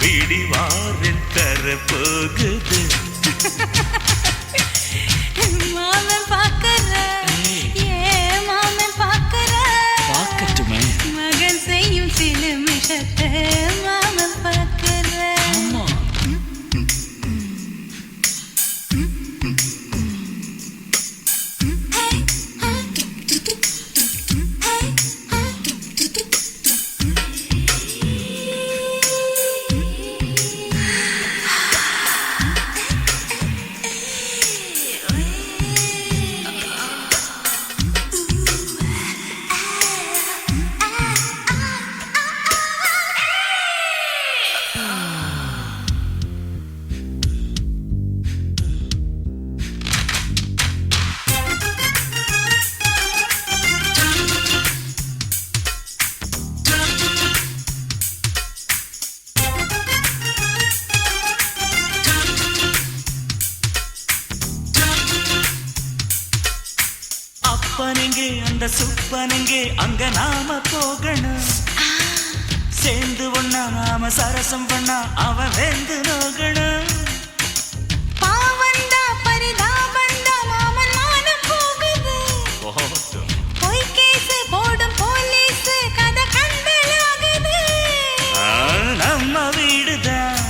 பிடிவாரன் தரப்போகுது. மாமன் பார்க்கிறேன், மாமன் பார்க்கிறேன், பார்க்கட்டுமே. மகன் செய்யும் சில மிஷத்தை மாமன் பார்க்கிறேன். ஆமா. சுப்பனுங்கே அங்க நாம போகணும். சேர்ந்து ஒண்ணா நாம சரசம் பண்ணா அவன் வேந்து நோகணும். பாவந்தா பரிதாபந்தா மாமன் மானம் போகுது. பொய் கேஸ் போடும் போலீஸ் கதை கண்டலாகுது. நம்ம வீடுதான்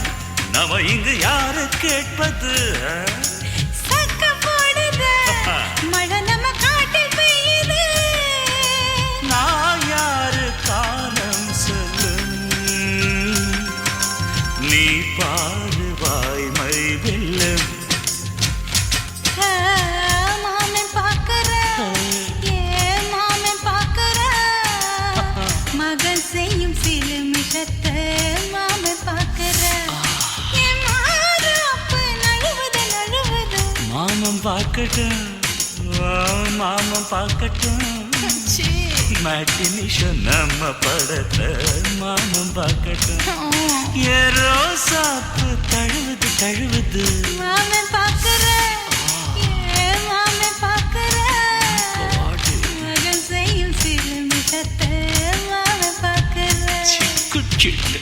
நம்ம இங்கு யாரு கேட்பது? சக்க போடுது மழை நம்ம காட்டில் பெய்யுது. நான் யாரு காலம் சொல்லும் நீ பாரு வாய்மை வெல்லும். மாமன் பாக்குற மாமன் பாக்குற மகன் செய்யும் சிலுமிஷத்தை மாமன் பாக்குற மாமன் பார்க்கட்டும் மாமன் பார்க்கட்டும். மேட்டினிஷன் நம்ம படத்தை மாமன் பார்க்கட்டும். ஏரோ சாப்பு தழுவுது தழுவுது மாமன் பாக்குற மாமன் பாக்குற மகன் செய்யும் சிலுமிஷத்தை மாமன் பாக்குற. குச்சிட்டு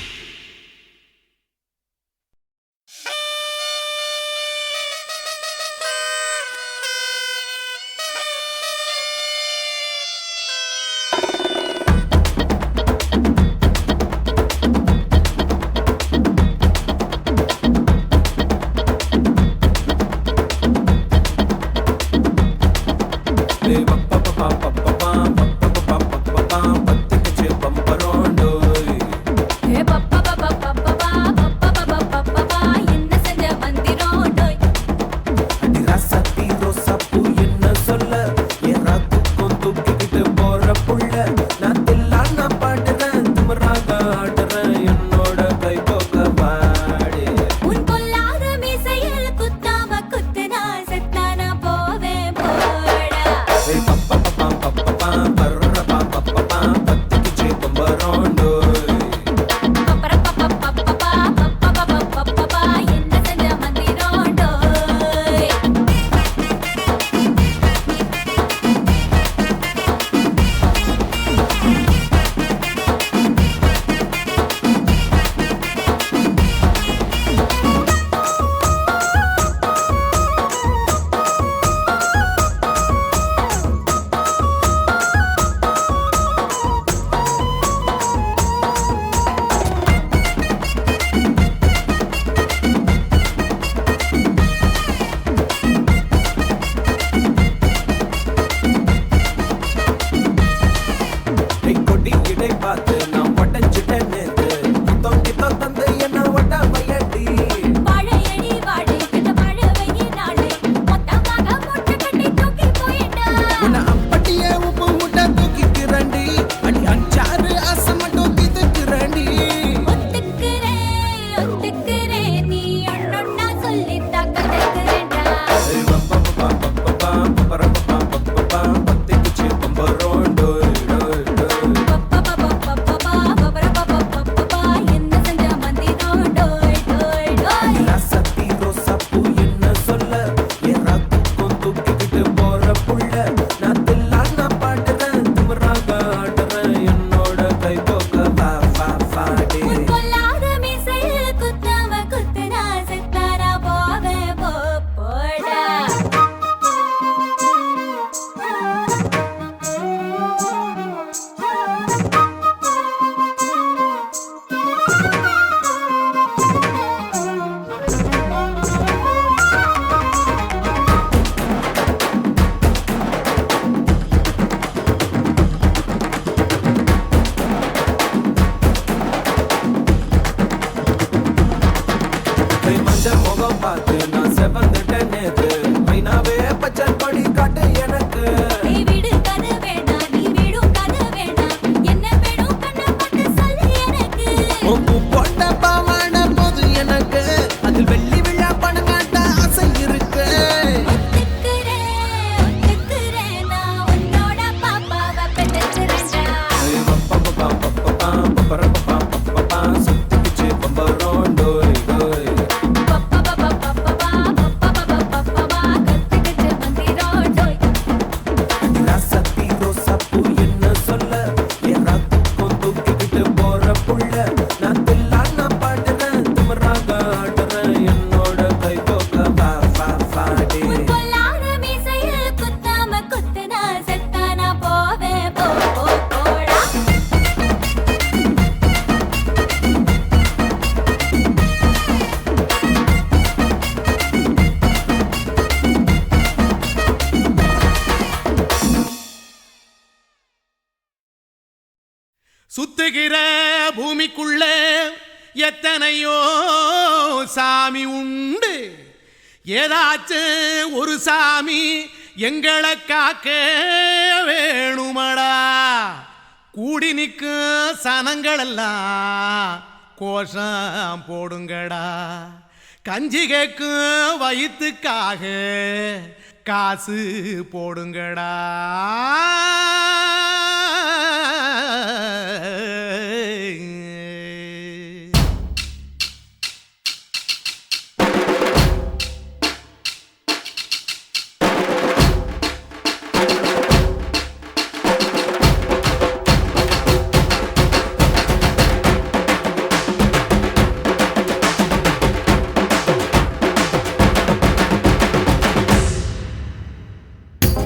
சுத்துகிற பூமிக்குள்ள எத்தனையோ சாமி உண்டு. ஏதாச்சும் ஒரு சாமி எங்களை காக்க வேணுமடா. கூடி நிற்கும் சனங்களெல்லாம் கோஷம் போடுங்கடா. கஞ்சி கேக்கும் வயிற்றுக்காக காசு போடுங்கடா.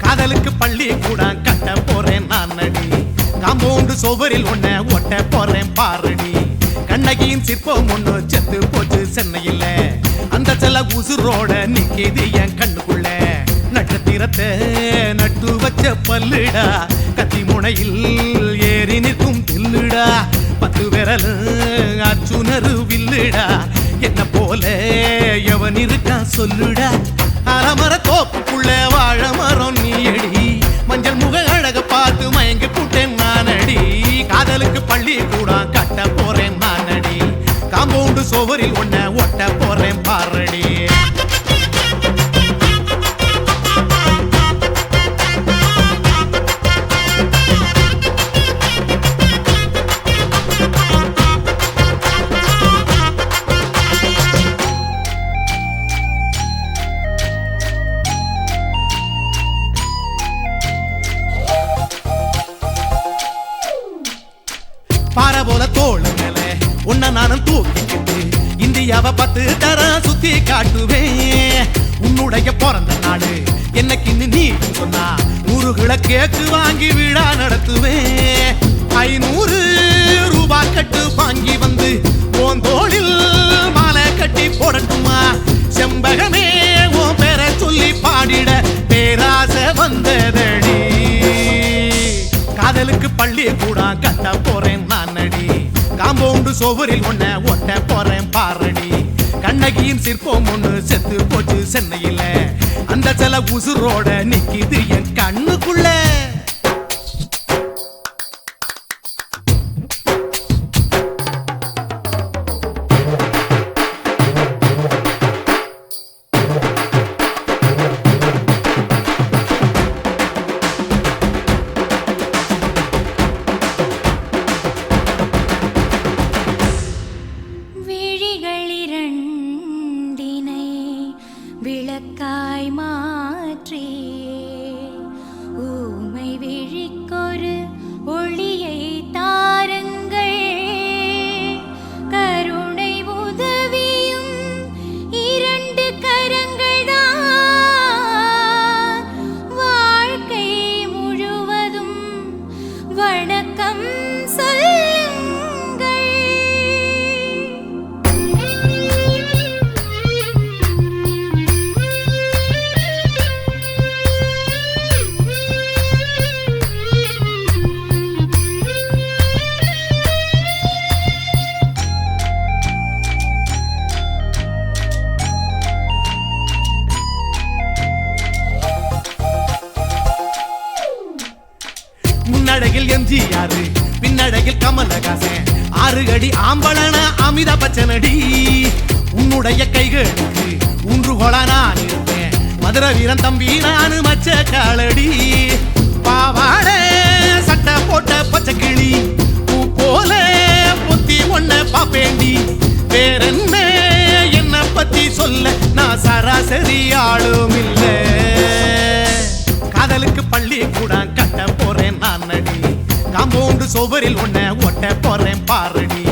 காதலுக்கு பள்ளி கூட கட்ட போறேன் நான் நடி. காம்பவுண்டு சுவரில் ஒன்ன ஒட்ட போறேன் பாரடி. கண்ணகியின் சிற்பம் ஒண்ணு செத்து போச்சு சென்னையில. அந்த செல்ல உசுரோட நிக்கிது என் கண்ணுக்குள்ள. நட்சத்திரத்தை நட்டு வச்ச பல்லுடா. கத்தி முனையில் ஏறி நிற்கும் தில்லுடா. 10 விரல் அச்சுணரு வில்லுடா. என்ன போல எவன் இருக்கா சொல்லுடா. அலமர தோப்புக்குள்ள வாழ மரம் நீயடி. மஞ்சள் முக அழக பார்த்து மயங்கி புட்டேன் நானடி. காதலுக்கு பள்ளி கூட கட்ட போறேன் நானடி. காம்பவுண்டு சுவரில் ஒன்ன ஒட்ட போறேன் பாரடி. பாறை போல தோளு மேல உன்ன நானும் தூக்கிக்கிட்டு இந்தியாவை 10 தரம் சுத்தி காட்டுவேன். உன்னுடைய பிறந்த நாடு என்னைக்கு நீ சொன்னா 100 கிலோ கேக்கு வாங்கி விழா நடத்துவேன். 500 ரூபாய் கட்டு வாங்கி வந்து உன் தோளில் மாலை கட்டி போடட்டுமா. செம்பகமே உன் பேரை சொல்லி பாடிட பேராசை வந்ததடி. காதலுக்கு பள்ளி கூட கட்ட போறேன் நானடி. காம்பவுண்டு சுவரில் ஒன்ன ஒட்ட போறேன் பாரடி. கண்ணகியின் சிற்பம் ஒண்ணு செத்து போச்சு சென்னையில. அந்த சில உசுரோட நிக்கிது என் கண்ணுக்குள்ள. விளக்காய் மாற்றி ஊமை விழிக்கொரு ஒளியை தாருங்கள். கருணை உதவியும் 2 கரங்கள்தான். வாழ்க்கை முழுவதும் வணக்கம் சொல்லுங்கள். முன்னழகில் எம்ஜிஆர் பின்னழகில் கமலஹாசன். 6 அடி ஆம்பளன அமிதாப் பச்சனடி. உன்னுடைய கைகளுக்கு ஊன்றுகோலா நான் இருப்பேன். மதுரை வீரன் தம்பி நானு மச்ச காலடி. பாவாட சட்டை போட்ட பச்சை கிளி பூ போல பொத்தி ஒன்ன பாப்பேண்டி. வேறென்ன என்ன பத்தி சொல்ல நான் சராசரி ஆளும் இல்ல. காதலுக்கு பள்ளி கூட கட்ட போறேன் நானடி. காம்பவுண்டு சுவரில் ஒன்ன ஒட்ட போறேன் பாரடி.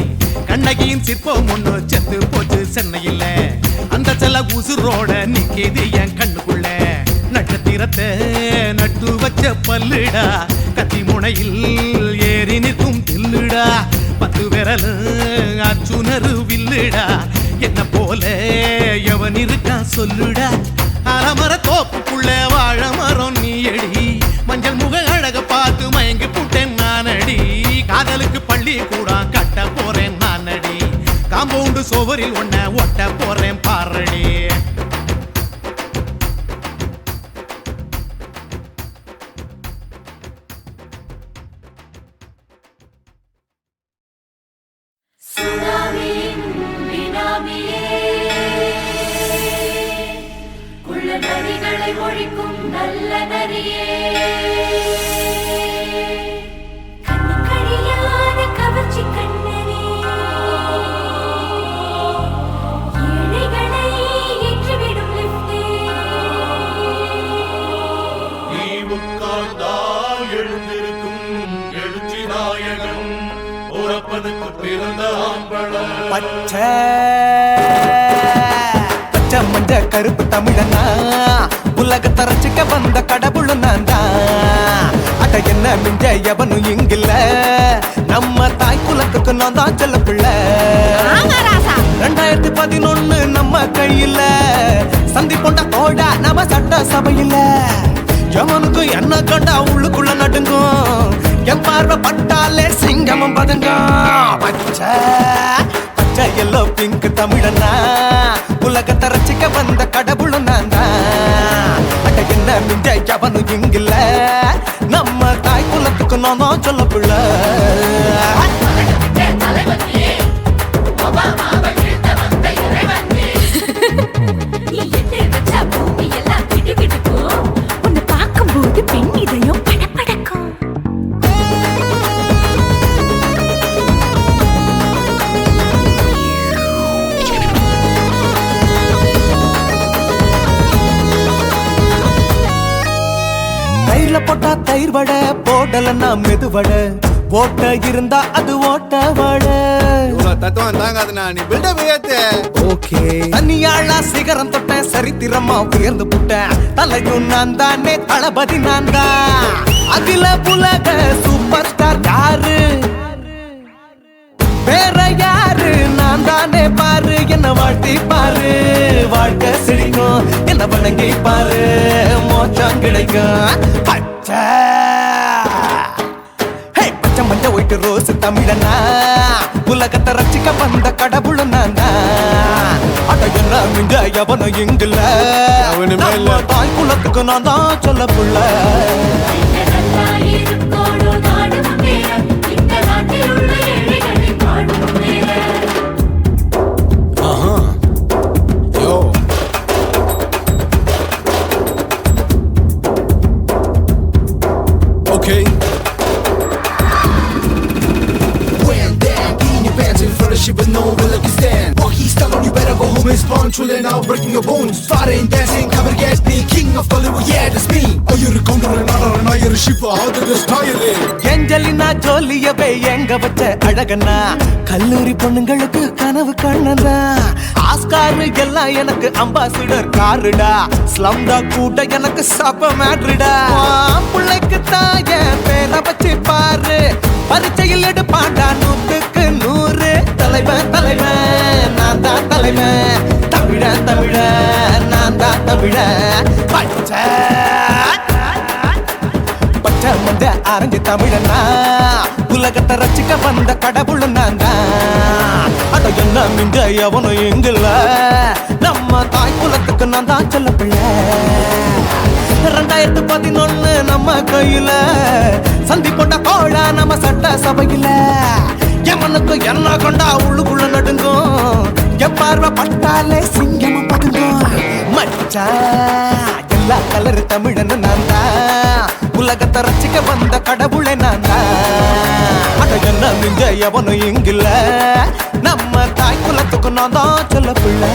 கண்ணகியின் சிற்பம் ஒண்ணு செத்து போச்சு சென்னையில. அந்த செல்ல உசுரோட நிக்கிது என் கண்ணுக்குள்ள. நட்சத்திரத்தை நட்டு வச்ச பல்லுடா. கத்தி முனையில் ஏறி நிற்கும் தில்லுடா. 10 விரல் அச்சுணரு வில்லுடா. என்ன போல எவன் இருக்கா சொல்லுடா. அலமர தோப்புக்குள்ள வாழ மரம் நீயடி. மஞ்சள் முக அழக பார்த்து மயங்கி புட்டேன் நான். தானடி காதலுக்கு பள்ளி கூட கட்ட போறேன் நானடி காம்பவுண்டு சுவரில் ஒன்ன ஒட்ட போறேன் பாரடி ஒழிக்கும் நல்ல நரியே கவர்ச்சி கண்ணனே ஏழைகளை ஏற்றிவிடும் லிப்டே நீ உட்கார்ந்தால் எழுந்திருக்கும் எழுச்சி நாயகன் உறப்பதுக்கு பிறந்த ஆம்பள பச்சை மஞ்ச கருப்பு தமிழனா உலகத்தை ரசிக்க வந்த கடவுள் நான் தான் அட என்ன மிஞ்ச எவனும் இங்கில்ல நம்ம தாய் குலத்துக்கு நான் தான் செல்ல பிள்ளை 2011 நம்ம கையில சந்தி கொண்ட தோடா நம்ம சட்ட சபையில எவனுக்கு என்ன கண்டா உள்ளுக்குள்ள நடுங்கும் என் பார்வை பட்டாலே சிங்கமும் பதுங்கும் பச்சை பச்சை எல்லோ பிங்க் தமிழனா உலகத்தை ரசிக்க வந்த கடவுள் நான் தான் அட என்ன மிஞ்ச எவனும் இங்கில்ல நம்ம தாய் குலத்துக்கு நான் தான் சொல்ல பிள்ளை உன்னை பார்க்கும்போது பெண் இதயம் படபடக்கும் தயிர்ல போட்டா தயிர் வடை போடலன்னா மெதுவடை ஓட்ட இருந்தா அது ஓட்ட வடை தத்துவம் தாங்காதுண்ணா நீ பில்டப் ஏத்து ஓகே தனியாளா சிகரம் தொட்ட சரித்திரமா உயர்ந்து புட்டேன் தலையும் நான் தானே தளபதி நான் தான் அகில புலக சூப்பர் ஸ்டார் யாரு வேற யாரு நான் தானே பாரு என்ன வாழ்த்தி பாரு வாழ்க்கை சிரிக்கும் என்ன வணங்கி பாரு மோச்சம் கிடைக்கும் பச்சை பச்சை மஞ்ச ஒயிட்டு ரோஸ் தமிழனா உலகத்தை ரசிக்க வந்த கடவுள் நான் தான் அட என்ன மிஞ்ச எவனும் இங்கில்ல நம்ம தாய் குலத்துக்கு நான் தான் சொல்ல புள்ள Okay. When damn, in your pants in front of shit with no will like you stand. Walkie style on you better go home and spawn. Chillin' out, breaking your bones. Fighting, dancing, cover gas, the king of Hollywood, yeah, that's me. Oh, you're a counter and not you're a shipper. How did this tire it? Angelina ஜோலியவே எங்க வச்ச அழகனா கல்லூரி பொண்ணுங்களுக்கு கனவு கண்ணனா ஆஸ்கார் எல்லாம் எனக்கு அம்பாசிடர் காருடா ஸ்லம்டா கூட எனக்கு சாப்ப மேட்ருடா பிள்ளைக்கு தாய பேரை வச்சு பாரு பரீட்சையில் எடுப்பாண்டா 100க்கு 100 தலைவன் தலைவன் நான் தான் தலைவன் தமிழன் தமிழன் நான் தான் தமிழன் பச்சை பச்சை மஞ்ச ஆரஞ்சு தமிழனா உலகத்தை ரசிக்க வந்த கடவுள் நான் தான் அட என்ன மிஞ்ச எவனும் எங்கில்ல நம்ம தாய் குலத்துக்கு நான் தான் சொல்ல பிள்ளை 2011 நம்ம கையில சந்தி கொண்ட கோழா நம்ம சட்ட சபையில எவனுக்கு என்ன கொண்டா உள்ளுக்குள்ள நடுங்கும் என் பார்வை பட்டாலே சிங்கமும் பதுங்கும் மச்சா எல்லா கலர் தமிழன்னு நான் தான் உலகத்தை ரசிக்க வந்த கடவுளை நான் தான் அட என்ன மிஞ்ச எவனும் இங்கில்ல நம்ம தாய் குலத்துக்கு நான் தான் சொல்ல பிள்ளை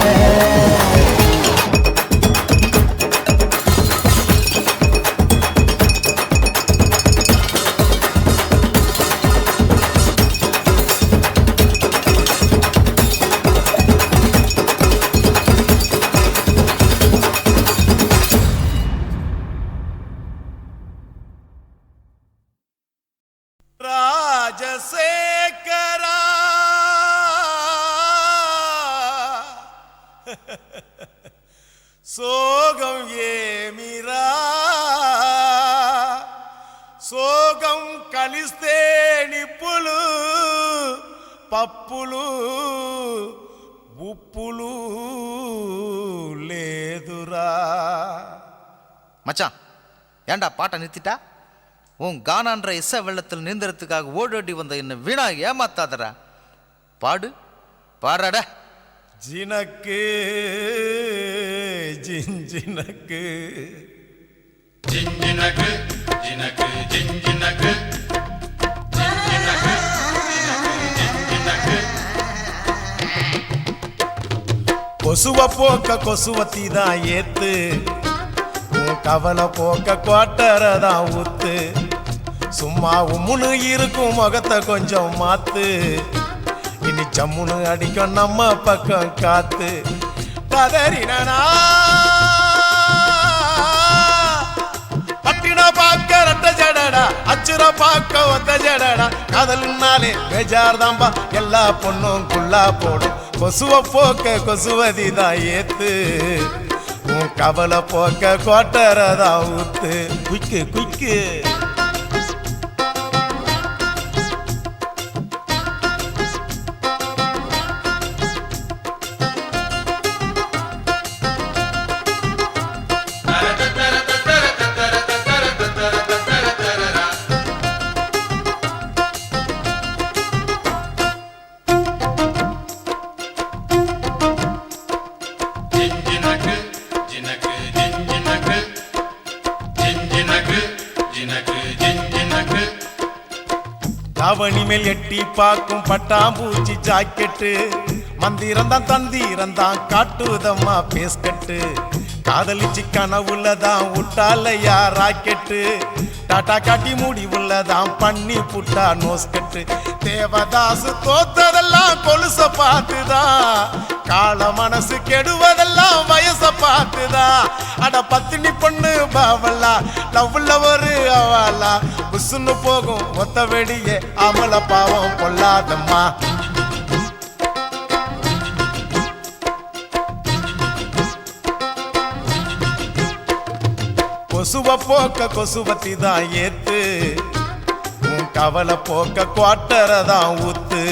ராஜசேகரா சோகம் ஏமிரா சோகம் கலிஸ்தே పప్పులు ఉప్పులు లేదురా. மச்சான் ஏண்டா பாட்டை நிறுத்திட்டா? உன் கானான்ற இசை வெள்ளத்தில் நீந்தறதுக்காக ஓடோடி வந்த என்ன வீணா ஏமாத்தாதரா. பாடு பாடுறாடா. ஜினக்கு ஜிஞ்சினக்கு ஜிஞ்சினக்கு ஜினக்கு ஜிஞ்சினக்கு ஜிஞ்சினக்கு ஜிஞ்சினக்கு. கொசுவ போக்க கொசுவத்தி தான் ஏத்து, உன் கவலை போக்க குவாட்டரதான் ஊத்து. சும்மா உம்முன்னு இருக்கும் முகத்தை கொஞ்சம் மாத்து, இனி ஜம்முன்னு அடிக்கும் நம்ம பக்கம் காத்து. கதறினா பட்டின பாக்க ரெட்ட ஜடடா, அச்சுர பாக்க ஒத்த ஜடடா. காதல்னாலே பேஜார் தாம்பா, எல்லா பொண்ணும் குள்ளா போடும். கொசுவ போக்க கொசுவதி தான் ஏத்து, உன் கவலை போக்க கோட்டரதான் ஊத்து. குய்க்கு குய்க்கு. தாவணி மேல் எட்டி பார்க்கும் பட்டாம்பூச்சி ஜாக்கெட்டு, மந்திரந்தான் தந்திரந்தான் காட்டுதம்மா பேஸ்கட்டு. காதலிச்சு கனவுள்ளதான் விட்டாலையா ராக்கெட்டு, டாட்டா காட்டி மூடி உள்ளதான் பண்ணி புட்டா நோஸ்கட்டு. தேவதாசு தோத்ததெல்லாம் கொலுச பார்த்துதான், கால மனசு கெடுவதெல்லாம் வயச பார்த்துதான். அட பத்தினி பொண்ணு பாவல்லா, லவ்ல ஒரு அவலா, புசுன்னு போகும் ஒத்த வெடியே அமல பாவம் கொள்ளாதம்மா. கொசுவ போக்க கொசுவத்தி தான் ஏத்து, உன் கவலை போக்க குவாட்டரதான் ஊத்து.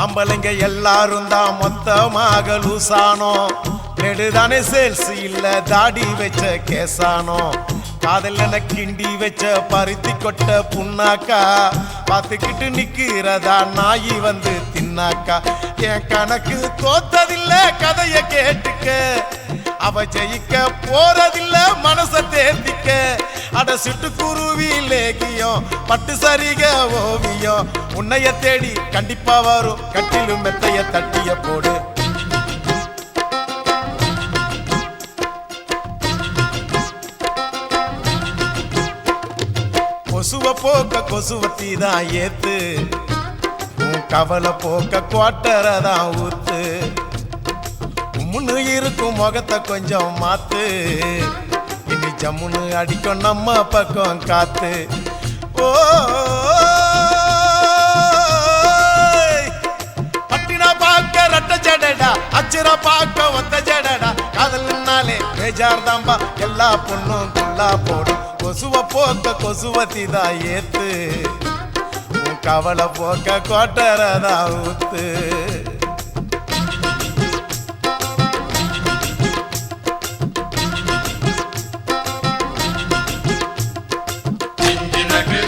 ஆம்பளைங்க எல்லாரும் தான் மொத்தமாக லூசானோ, நெடுதானே சேல்ஸ் இல்ல தாடி வச்ச கேசானோ. காதல் என கிண்டி வச்ச பருத்தி கொட்ட புண்ணாக்கா, பார்த்துக்கிட்டு நிக்கிறதா நாயி வந்து தின்னாக்கா. என் கணக்கு தோத்ததில்ல கதைய கேட்டுக்க, அவ ஜெயிக்க போறதில்ல மனச தேர்த்திக்க. அட சிட்டுக்குருவி லேகியம் பட்டு சரிக ஓவியம், உன்னைய தேடி கண்டிப்பா வரும் கட்டிலும் மெத்தைய தட்டிய போடு. கொசுவ போக்க கொசுவத்தி தான் ஏத்து, உன் கவலை போக்க குவாட்டரதான் ஊத்து. முன்னு இருக்கும் முகத்தை கொஞ்சம் மாத்து, இனி ஜம்முன்னு அடிக்கும் நம்ம பக்கம் காத்து. ஓ பட்டினா பாக்க ரெட்ட ஜடடா, அச்சுர பாக்க ஒத்த ஜடடா. காதல்னாலே பேஜார் தாம்பா, எல்லா பொண்ணும் குள்ளா போடும். கொசுவ போக்க கொசுவத்தி தான் ஏத்து, உன் கவலை போக்க கோட்டரதான் ஊத்து. ஜிஞ்சினக்கு